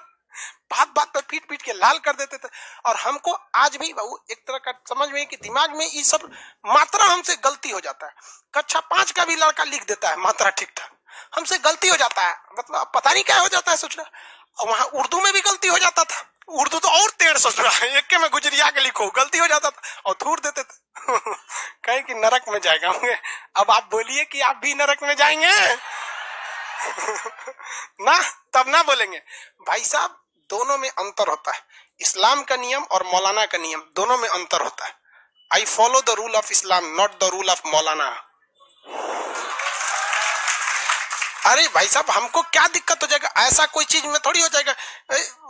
बात बात पर पीट पीट के लाल कर देते थे। और हमको आज भी एक तरह का समझ में कि दिमाग में ये सब मात्रा हमसे गलती हो जाता है। कक्षा 5 का भी लड़का लिख देता है मात्रा ठीक ठाक, हमसे गलती हो जाता है, मतलब पता नहीं क्या हो जाता है सोच रहा। और वहां उर्दू में भी गलती हो जाता था। उर्दू तो और टेढ़ सोच रहा है, एक में गुजरिया के लिखो, गलती हो जाता था और थूर देते थे। कहीं कि नरक में जाएगा। अब आप बोलिए कि आप भी नरक में जाएंगे ना, तब ना बोलेंगे। भाई साहब दोनों में अंतर होता है। इस्लाम का नियम और मौलाना का नियम दोनों में अंतर होता है। I follow the rule of Islam, not the rule of मौलाना। अरे भाई साहब, हमको क्या दिक्कत हो जाएगा, ऐसा कोई चीज में थोड़ी हो जाएगा।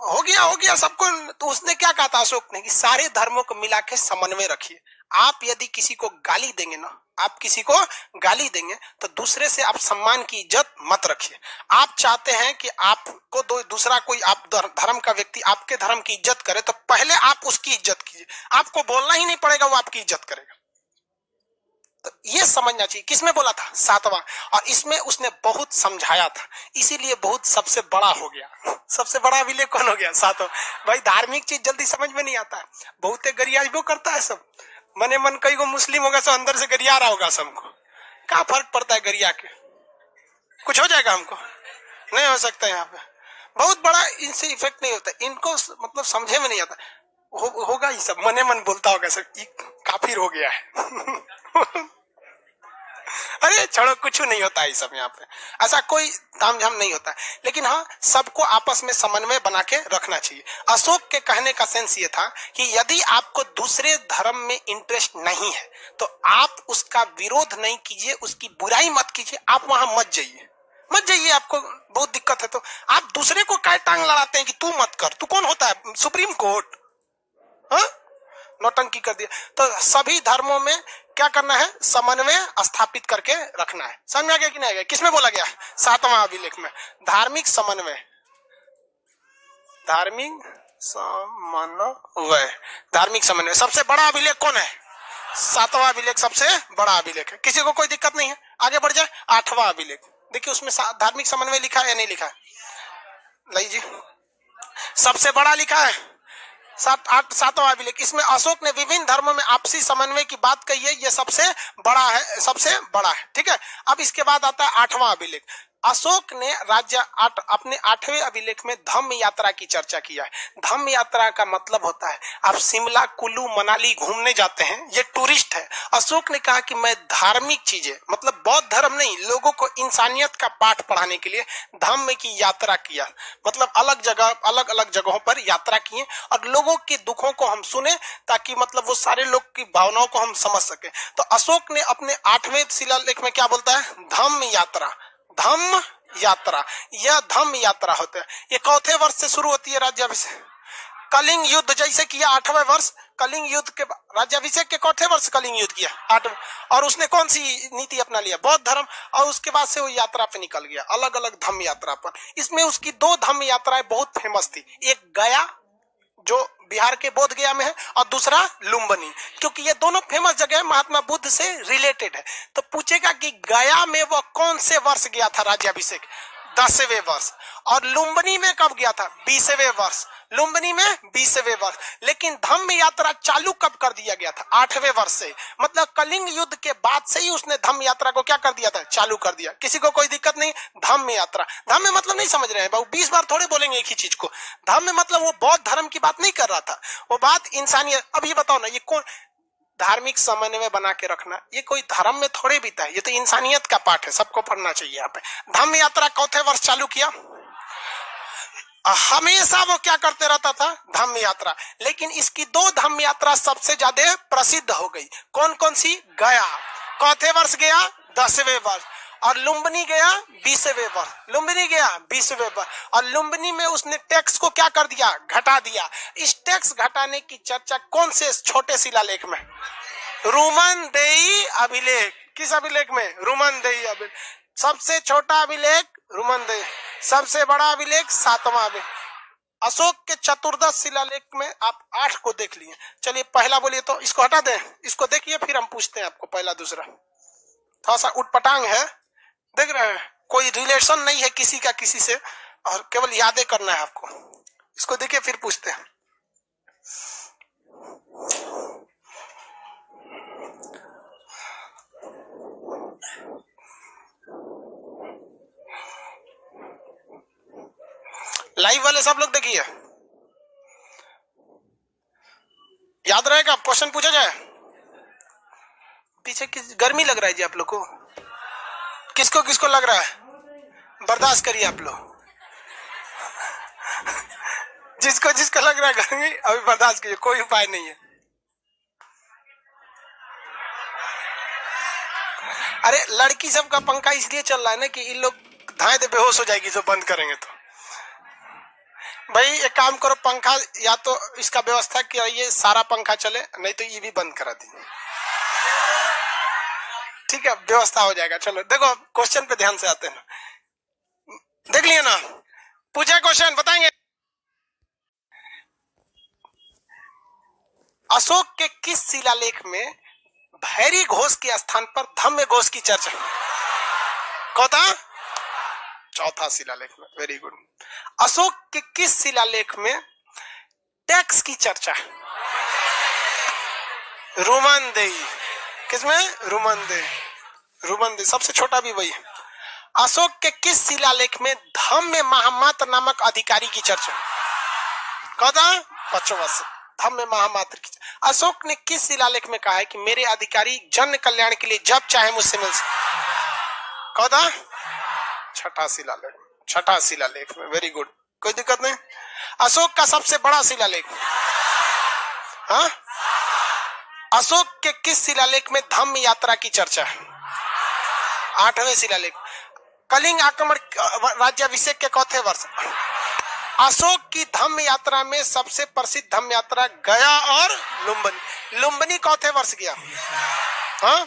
हो गया सबको। तो उसने क्या कहा था अशोक ने कि सारे धर्मों को मिला के समन्वय रखिए। आप यदि किसी को गाली देंगे ना, आप किसी को गाली देंगे तो दूसरे से आप सम्मान की इज्जत मत रखिए। आप चाहते हैं कि आपको दूसरा कोई आप धर्म का व्यक्ति आपके धर्म की इज्जत करे, तो पहले आप उसकी इज्जत कीजिए। आपको बोलना ही नहीं पड़ेगा, वो आपकी इज्जत करेगा। तो ये समझना चाहिए। किसमें बोला था? सातवां। और इसमें उसने बहुत समझाया था, इसीलिए बहुत सबसे बड़ा हो गया। सबसे बड़ा विलय कौन हो गया? सातवां। भाई धार्मिक चीज जल्दी समझ में नहीं आता है, बहुते गरियाज वो करता है सब। मने मन कई को मुस्लिम होगा सो अंदर से गरिया रहा होगा सबको। क्या फर्क पड़ता है गरिया के? कुछ हो जाएगा हमको? नहीं हो सकता। यहाँ पे बहुत बड़ा इनसे इफेक्ट नहीं होता, इनको मतलब समझे में नहीं आता। होगा ही सब, मने मन बोलता होगा सब काफिर हो गया है। अरे छोड़ो, कुछ नहीं होता है सब। यहाँ पे ऐसा कोई तामझाम नहीं होता है, लेकिन हाँ सबको आपस में समन्वय बना के रखना चाहिए। अशोक के कहने का सेंस ये था कि यदि आपको दूसरे धर्म में इंटरेस्ट नहीं है तो आप उसका विरोध नहीं कीजिए, उसकी बुराई मत कीजिए, आप वहां मत जाइए। आपको बहुत दिक्कत है तो आप दूसरे को काय टांग लड़ाते हैं कि तू मत कर। तू कौन होता है? Supreme court? हाँ, नौटंकी कर दिया। तो सभी धर्मों में क्या करना है? समन्वय स्थापित करके रखना है। समझ में आ गया कि नहीं आ गया? किसमें बोला गया? सातवां अभिलेख में। धार्मिक समन्वय, धार्मिक समन्वय सबसे बड़ा अभिलेख कौन है? सातवां अभिलेख सबसे बड़ा अभिलेख है। किसी को कोई दिक्कत नहीं है, आगे बढ़ जाए। आठवां अभिलेख देखिए, उसमें धार्मिक समन्वय लिखा है या नहीं लिखा है? लीजिए, सबसे बड़ा लिखा है सातवां अभिलेख। इसमें अशोक ने विभिन्न धर्मों में आपसी समन्वय की बात कही है, ये सबसे बड़ा है, सबसे बड़ा है। ठीक है, अब इसके बाद आता है आठवां अभिलेख। अशोक ने अपने आठवें अभिलेख में धम्म यात्रा की चर्चा किया है। धम्म यात्रा का मतलब होता है आप शिमला, कुल्लू, मनाली घूमने जाते हैं, ये टूरिस्ट है। अशोक ने कहा कि मैं धार्मिक चीजें, मतलब बौद्ध धर्म नहीं, लोगों को इंसानियत का पाठ पढ़ाने के लिए धम्म की यात्रा किया। मतलब अलग अलग जगहों पर यात्रा किए और लोगों के दुखों को हम सुने, ताकि मतलब वो सारे लोग की भावनाओं को हम समझ सके। तो अशोक ने अपने आठवें शिलालेख में क्या बोलता है? धम्म यात्रा। धम्म यात्रा, यह धम्म यात्रा होता है। ये चौथे वर्ष से शुरू होती है राज्याभिषेक। कलिंग युद्ध जैसे किया 8वें वर्ष, कलिंग युद्ध के राज्याभिषेक के चौथे वर्ष कलिंग युद्ध किया 8वें, और उसने कौन सी नीति अपना लिया? बौद्ध धर्म। और उसके बाद से वो यात्रा पे निकल गया, अलग अलग धम्म यात्रा पर। इसमें उसकी 2 धम्म यात्राएं बहुत फेमस थी। एक गया, जो बिहार के बोध गया में है, और दूसरा लुम्बिनी, क्योंकि ये दोनों फेमस जगह महात्मा बुद्ध से रिलेटेड है। तो पूछेगा कि गया में वो कौन से वर्ष गया था राज्याभिषेक? 10वें वर्ष। और लुम्बिनी में कब गया था? 20वें वर्ष। लुम्बिनी में 20वें वर्ष। लेकिन धम्म यात्रा चालू कब कर दिया गया था? 8वें वर्ष से। मतलब कलिंग युद्ध के बाद से ही उसने धम्म यात्रा को क्या कर दिया था? चालू कर दिया। किसी को कोई दिक्कत नहीं? धम्म यात्रा, धम्म मतलब नहीं समझ रहे हैं बाबू, 20 बार थोड़े बोलेंगे एक ही चीज को। धम्म मतलब वो बौद्ध धर्म की बात नहीं कर रहा था, वो बात इंसानियत। अब ये बताओ ना, ये कौन धार्मिक समन्वय बना के रखना, ये कोई धर्म में थोड़े बीता है, ये तो इंसानियत का पाठ है, सबको पढ़ना चाहिए। यहाँ पे धम्म यात्रा चौथे वर्ष चालू किया। हमेशा वो क्या करते रहता था? धम्म यात्रा। लेकिन इसकी 2 धम्म यात्रा सबसे ज्यादा प्रसिद्ध हो गई। कौन कौन सी? गया चौथे वर्ष गया 10वें वर्ष, और लुम्बिनी गया 20वें वर्ष। लुम्बिनी गया 20वें वर्ष, और लुम्बिनी में उसने टैक्स को क्या कर दिया? घटा दिया। इस टैक्स घटाने की चर्चा कौन से छोटे शिलालेख में? रुमनदेई अभिलेख। किस अभिलेख में? रुमनदेई अभिलेख। सबसे छोटा अभिलेख रुमनदेई, सबसे बड़ा अभिलेख सातवां अभिलेख। अशोक के चतुर्दश शिलालेख में आप 8 को देख लिए। चलिए पहला बोलिए तो इसको हटा दें, इसको देखिए, फिर हम पूछते हैं आपको पहला दूसरा। थोड़ा सा उटपटांग है, देख रहे हैं, कोई रिलेशन नहीं है किसी का किसी से, और केवल यादें करना है आपको। इसको देखिए फिर पूछते हैं। लाइव वाले सब लोग देखिए, याद रहेगा। क्वेश्चन पूछा जाए, पीछे किस गर्मी लग रहा है जी आप लोग को? किसको किसको लग रहा है? बर्दाश्त करिए आप लोग। जिसको जिसको लग रहा है गर्मी, अभी बर्दाश्त कीजिए, कोई उपाय नहीं है। अरे लड़की सब का पंखा इसलिए चल रहा है ना कि इन लोग धाए दे बेहोश हो जाएगी जो बंद करेंगे तो। भाई एक काम करो, पंखा या तो इसका व्यवस्था किया ये सारा पंखा चले, नहीं तो ये भी बंद करा दी, ठीक है, व्यवस्था हो जाएगा। चलो देखो क्वेश्चन पे ध्यान से आते हैं, देख लिए ना, पूछे क्वेश्चन बताएंगे। अशोक के किस शिलालेख में भैरी घोष के स्थान पर धम्म घोष की चर्चा? कौता? चौथा शिलालेख में। Very good. अशोक के किस शिलालेख में टैक्स की चर्चा? रुमनदेही। किसमें? रुमनदेही सबसे छोटा भी वही है। अशोक के किस शिलालेख में धम्म महामात्र नामक अधिकारी की चर्चा? कौता? 5वां धम्म महामात्र की। अशोक ने किस शिलालेख में कहा है कि मेरे अधिकारी जन कल्याण के लिए जब चाहे मुझसे मिल सकते? कौता? छठा शिलालेख में। वेरी गुड, कोई दिक्कत नहीं। अशोक का सबसे बड़ा शिलालेख? हाँ, अशोक के किस शिलालेख में धम्म यात्रा की चर्चा है? 8वें शिलालेख। कलिंग आक्रमण राज्याभिषेक के चौथे वर्ष अशोक की धम्म यात्रा में सबसे प्रसिद्ध धम्म यात्रा गया और लुम्बिनी। लुम्बिनी चौथे वर्ष गया? हाँ,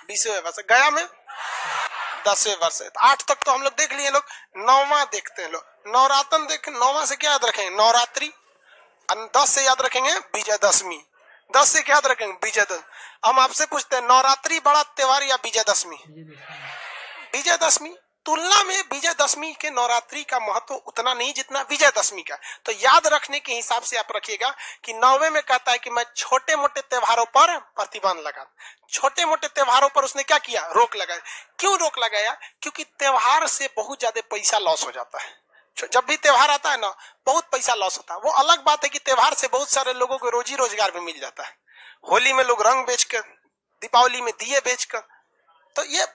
20वें वर्ष। गया में 10वें वर्ष है। 8 तक तो हम लोग देख लिए। लोग 9वां देखते हैं। लोग नवरात्र देखें। 9वां से क्या याद रखेंगे? नवरात्रि। 10 से याद रखेंगे विजयदशमी। 10 से क्या याद रखेंगे? विजयदशमी। हम आपसे पूछते हैं नवरात्रि बड़ा त्योहार या विजयदशमी? विजयदशमी। तुलना में विजयदशमी के नवरात्रि का महत्व उतना नहीं जितना विजयदशमी का। तो याद रखने के हिसाब से आप रखिएगा कि 9वें में कहता है कि मैं छोटे मोटे त्योहारों पर प्रतिबंध लगा। छोटे मोटे त्योहारों पर उसने क्या किया? रोक लगाया। क्यों रोक लगाया? क्योंकि त्योहार से बहुत ज्यादा पैसा लॉस हो जाता है। जब भी त्योहार आता है ना, बहुत पैसा लॉस होता है। वो अलग बात है कि त्योहार से बहुत सारे लोगों को रोजी रोजगार भी मिल जाता है। होली में लोग रंग बेचकर, दीपावली में दिए बेचकर। तो ये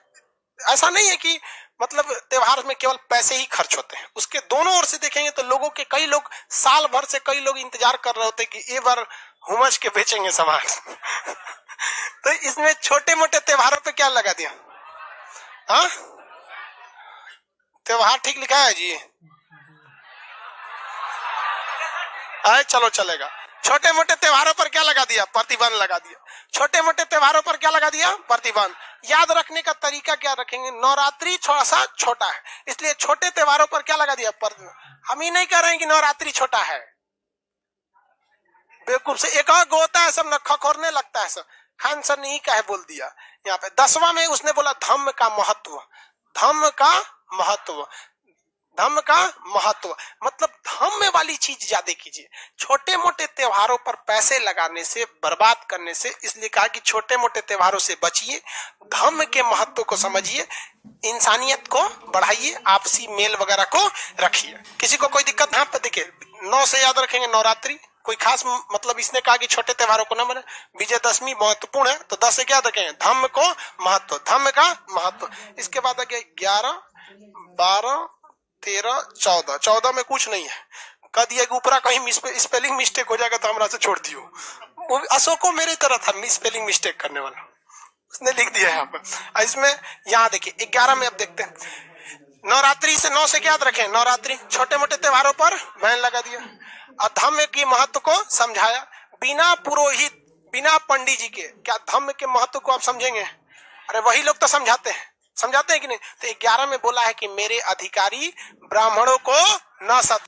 ऐसा नहीं है कि मतलब त्योहार में केवल पैसे ही खर्च होते हैं। उसके दोनों ओर से देखेंगे तो लोगों के कई लोग साल भर से कई लोग इंतजार कर रहे होते कि ये बार हुमच के बेचेंगे सामान। तो इसमें छोटे मोटे त्योहारों पे क्या लगा दिया? हाँ, त्योहार ठीक लिखा है जी? आए चलो चलेगा। छोटे मोटे त्योहारों पर क्या लगा दिया? प्रतिबंध लगा दिया। छोटे मोटे त्योहारों पर क्या लगा दिया? प्रतिबंध। याद रखने का तरीका क्या रखेंगे? नवरात्रि थोड़ा सा छोटा है, इसलिए छोटे त्योहारों पर क्या लगा दिया? प्रतिबंध। हम ही नहीं कह रहे हैं कि नवरात्रि छोटा है। बेवकूफ से एक और होता है सब खखोरने लगता है सब। खान सर ने ही कहे बोल दिया यहाँ पे। 10वां में उसने बोला धम्म का महत्व। धम्म का महत्व, धम्म का महत्व मतलब धम्म वाली चीज ज्यादा कीजिए। छोटे मोटे त्योहारों पर पैसे लगाने से, बर्बाद करने से, इसलिए कहा कि छोटे मोटे त्योहारों से बचिए, धम्म के महत्व को समझिए, इंसानियत को बढ़ाइए, आपसी मेल वगैरह को रखिए। किसी को कोई दिक्कत? यहाँ पे देखिए 9 से याद रखेंगे नवरात्रि। कोई खास मतलब इसने कहा कि छोटे त्योहारों को न माने। विजयदशमी महत्वपूर्ण है, तो 10 से क्या रखेंगे? धम्म को महत्व, धम्म का महत्व। इसके बाद आ गया 11, 12, 13, 14। 14 में कुछ नहीं है। कह दिया कि ऊपरा कहीं स्पेलिंग मिस्टेक हो जाएगा तो हमरा से छोड़ दियो। वो अशोको मेरी तरह था स्पेलिंग मिस्टेक करने वाला, उसने लिख दिया यहाँ पर। इसमें यहाँ देखिए 11 में अब देखते हैं। नवरात्रि से 9 से क्या याद रखें? नवरात्रि। छोटे मोटे त्योहारों पर बैन लगा दिया और धम्म की महत्व को समझाया। बिना पुरोहित, बिना पंडित जी के क्या धम्म के महत्व को आप समझेंगे? अरे वही लोग तो समझाते हैं कि नहीं? तो 11 में बोला है कि मेरे अधिकारी ब्राह्मणों को न सता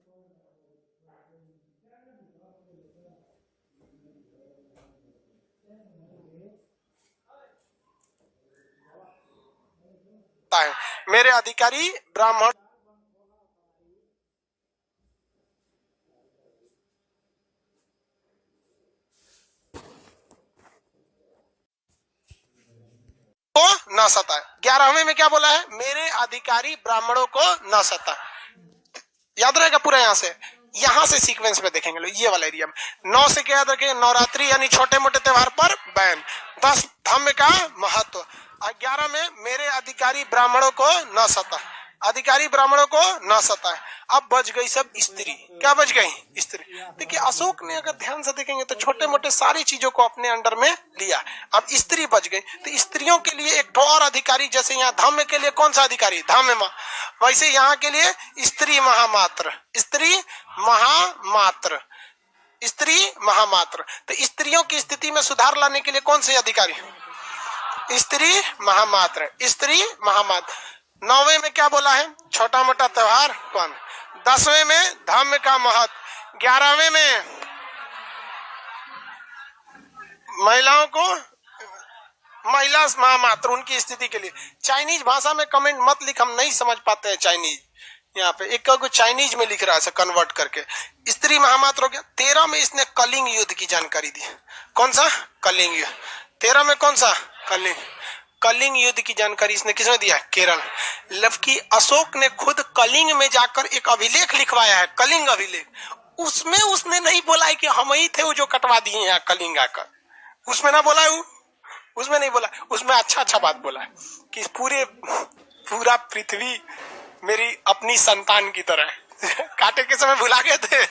है। मेरे अधिकारी ब्राह्मण को न सताए। 11वें में क्या बोला है? मेरे अधिकारी ब्राह्मणों को न सताए। याद रहेगा पूरा। यहाँ से सीक्वेंस में देखेंगे लोग ये वाला एरिया में। 9 से क्या याद रखेंगे? नवरात्रि यानी छोटे मोटे त्योहार पर बैन। 10 धम्म का महत्व। 11 में मेरे अधिकारी ब्राह्मणों को न सताए, अधिकारी ब्राह्मणों को न सताए। अब बच गई सब स्त्री। क्या बच गई? स्त्री। देखिए अशोक ने अगर ध्यान से देखेंगे तो छोटे मोटे सारी चीजों को अपने अंडर में लिया। अब स्त्री बच गई तो स्त्रियों के लिए एक और अधिकारी, जैसे यहाँ धम्म के लिए कौन सा अधिकारी? धम्म। वैसे यहाँ के लिए स्त्री महामात्र। स्त्री महामात्र। स्त्री महामात्र। तो स्त्रियों की स्थिति में सुधार लाने के लिए कौन से अधिकारी? स्त्री महामात्र। स्त्री महामात्र। 9वें में क्या बोला है? छोटा मोटा त्योहार कौन? 10वें में धम्म का महत्व। 11वें में महिलाओं को, महिला महामात्र उनकी स्थिति के लिए। चाइनीज भाषा में कमेंट मत लिख, हम नहीं समझ पाते हैं चाइनीज। यहाँ पे एक को चाइनीज में लिख रहा है कन्वर्ट करके। स्त्री महामात्र हो गया। 13 में इसने कलिंग युद्ध की जानकारी दी। कौन सा? कलिंग युद्ध। 13 में कौन सा? कलिंग युद्ध की जानकारी इसने किसमें दिया? केरल। जबकि अशोक ने खुद कलिंग में जाकर एक अभिलेख लिखवाया है, कलिंग अभिलेख। उसमें उसने नहीं बोला है कि हम ही थे वो जो कटवा दिए हैं कलिंग आकर। उसमें ना बोला है, उसमें नहीं बोला। उसमें अच्छा बात बोला है कि पूरा पृथ्वी मेरी अपनी संतान की तरह है। काटे के समय भुला गए थे।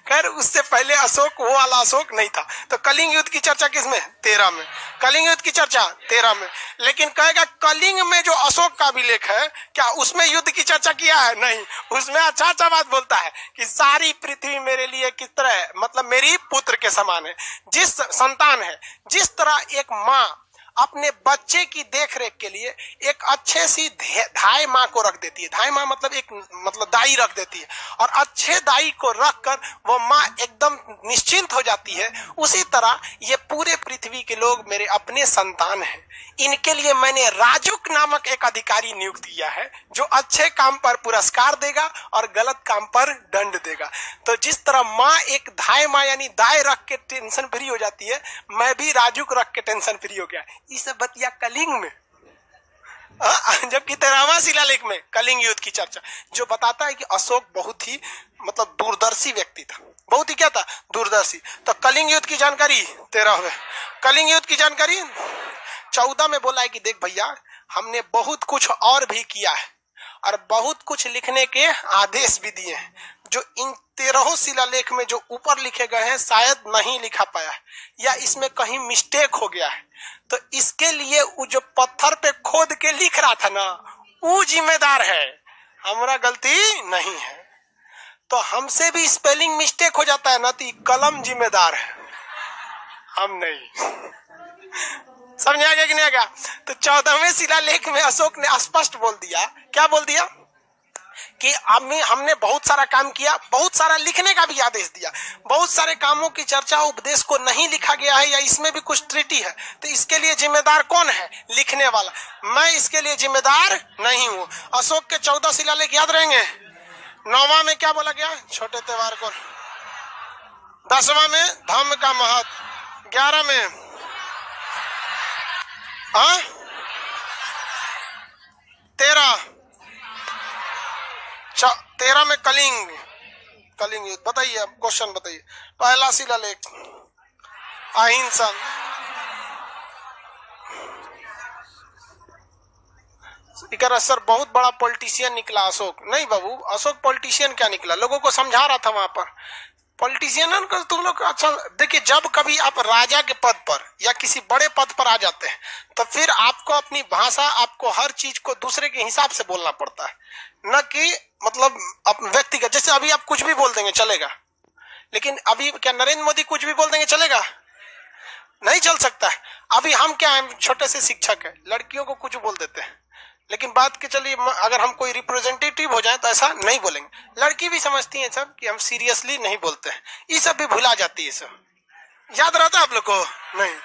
खैर उससे पहले अशोक वो वाला अशोक नहीं था। तो कलिंग युद्ध की चर्चा किसमें? 13 में। कलिंग युद्ध की चर्चा 13 में। लेकिन कहेगा कलिंग में जो अशोक का अभिलेख है, क्या उसमें युद्ध की चर्चा किया है? नहीं। उसमें अच्छा बात बोलता है कि सारी पृथ्वी मेरे लिए किस तरह है, मतलब मेरी पुत्र के समान है। जिस संतान है, जिस तरह एक माँ अपने बच्चे की देखरेख के लिए एक अच्छे सी धाई माँ को रख देती है। धाई माँ मतलब दाई रख देती है, और अच्छे दाई को रखकर वो माँ एकदम निश्चिंत हो जाती है। उसी तरह ये पूरे पृथ्वी के लोग मेरे अपने संतान हैं। इनके लिए मैंने राजुक नामक एक अधिकारी नियुक्त किया है, जो अच्छे काम पर पुरस्कार देगा और गलत काम पर दंड देगा। तो जिस तरह माँ एक धाई माँ यानी दाई रख के टेंशन फ्री हो जाती है, मैं भी राजुक रख के टेंशन फ्री हो गया। इस बतिया कलिंग में। जबकि 13वां शिलालेख में कलिंग युद्ध की चर्चा, जो बताता है कि अशोक बहुत ही मतलब दूरदर्शी व्यक्ति था। बहुत ही क्या था? दूरदर्शी। तो कलिंग युद्ध की जानकारी 13वें। कलिंग युद्ध की जानकारी 14 में बोला है कि देख भैया, हमने बहुत कुछ और भी किया है और बहुत कुछ लिखने के आदेश भी दिए हैं, जो इन 13 शिलालेख में जो ऊपर लिखे गए हैं शायद नहीं लिखा पाया है, या इसमें कहीं मिस्टेक हो गया है। तो इसके लिए वो जो पत्थर पे खोद के लिख रहा था ना, वो जिम्मेदार है, हमारा गलती नहीं है। तो हमसे भी स्पेलिंग मिस्टेक हो जाता है ना, तो कलम जिम्मेदार है, हम नहीं। समझ आ गया कि नहीं आ गया? तो 14वें शिलालेख में अशोक ने स्पष्ट बोल दिया। क्या बोल दिया? कि हमने बहुत सारा काम किया, बहुत सारा लिखने का भी आदेश दिया। बहुत सारे कामों की चर्चा उपदेश को नहीं लिखा गया है, या इसमें भी कुछ त्रुटि है, तो इसके लिए जिम्मेदार कौन है? लिखने वाला। मैं इसके लिए जिम्मेदार नहीं हूं। अशोक के 14 शिलालेख याद रहेंगे। 9वां में क्या बोला गया? छोटे त्योहार को। 10वां में धम्म का महत्व। 11 में 13 में कलिंग युद्ध। बताइए, अब क्वेश्चन बताइए। पहला शिलालेख अहिंसा। सर बहुत बड़ा पॉलिटिशियन निकला अशोक। नहीं बाबू, अशोक पॉलिटिशियन क्या निकला? लोगों को समझा रहा था वहां पर। पॉलिटिशियन को तुम लोग अच्छा देखिए, जब कभी आप राजा के पद पर या किसी बड़े पद पर आ जाते हैं, तो फिर आपको अपनी भाषा, आपको हर चीज को दूसरे के हिसाब से बोलना पड़ता है, न कि मतलब व्यक्तिगत। जैसे अभी आप कुछ भी बोल देंगे चलेगा, लेकिन अभी क्या नरेंद्र मोदी कुछ भी बोल देंगे चलेगा? नहीं चल सकता है। अभी हम क्या है, छोटे से शिक्षक है, लड़कियों को कुछ बोल देते हैं, लेकिन बात के चलिए अगर हम कोई रिप्रेजेंटेटिव हो जाए तो ऐसा नहीं बोलेंगे। लड़की भी समझती है सब कि हम सीरियसली नहीं बोलते हैं, ये सब भी भुला जाती है। सब याद रहता है आप लोग को? नहीं।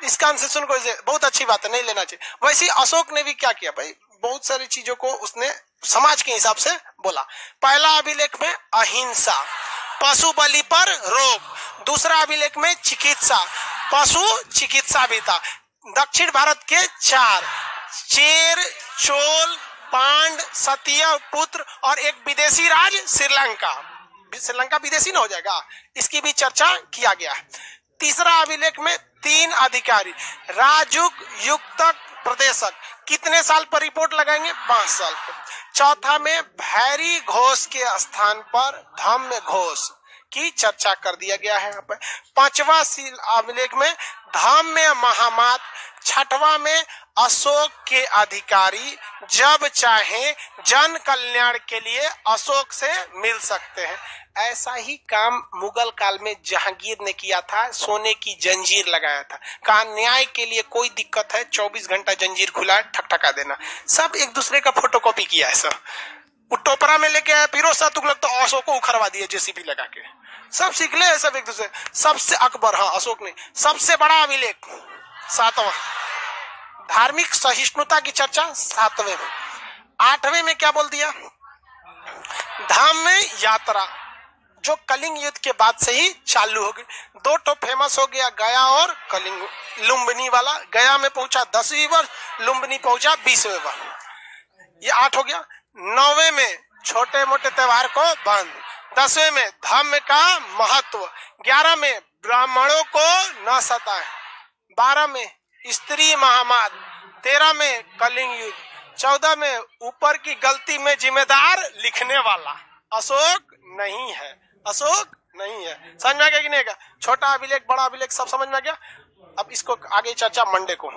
इस कान से सुन को बहुत अच्छी बात है, नहीं लेना चाहिए। वैसे अशोक ने भी क्या किया भाई, बहुत सारी चीजों को उसने समाज के हिसाब से बोला। पहला अभिलेख में अहिंसा, पशु बलि पर रोक। दूसरा अभिलेख में चिकित्सा, पशु चिकित्सा भी था। दक्षिण भारत के 4 चेर, चोल, पांड, सतिया पुत्र और एक विदेशी राज श्रीलंका। श्रीलंका विदेशी ना हो जाएगा, इसकी भी चर्चा किया गया है। तीसरा अभिलेख में 3 अधिकारी, राजुक, युक्तक, प्रदेशक, कितने साल पर रिपोर्ट लगाएंगे? 5 साल पर। चौथा में भैरी घोष के स्थान पर धम्म घोष की चर्चा कर दिया गया है यहाँ पर। 5वां अभिलेख में धम्म महामात। 6वां में अशोक के अधिकारी जब चाहे जन कल्याण के लिए अशोक से मिल सकते हैं। ऐसा ही काम मुगल काल में जहांगीर ने किया था, सोने की जंजीर लगाया था, कहा न्याय के लिए कोई दिक्कत है 24 घंटा जंजीर खुला है, ठकठका देना। सब एक दूसरे का फोटोकॉपी किया है सब। टोपरा में लेके आया फिरोज शाह तुगलक तो अशोक को उखड़वा दिए जेसीबी लगा के। सब सीख ले सब एक दूसरे। सबसे अकबर, हाँ अशोक ने सबसे बड़ा अभिलेख 7वां, धार्मिक सहिष्णुता की चर्चा 7वें में। 8वें में क्या बोल दिया? धाम में यात्रा जो कलिंग युद्ध के बाद से ही चालू हो गई। 2 ठो फेमस हो गया, गया और कलिंग। लुम्बिनी वाला गया में पहुंचा 10वीं बार, लुम्बिनी पहुंचा 20वें बार। ये 8 हो गया। 9वें में छोटे मोटे त्योहार को बंद। 10वें में धम्म का महत्व। 11 में ब्राह्मणों को न सताए। 12 में स्त्री महामात। 13 में कलिंग युद्ध। 14 में ऊपर की गलती में जिम्मेदार लिखने वाला अशोक नहीं है, अशोक नहीं है। समझ में आ गया कि नहीं? छोटा अभिलेख बड़ा अभिलेख सब समझ में आ गया। अब इसको आगे चर्चा मंडे को।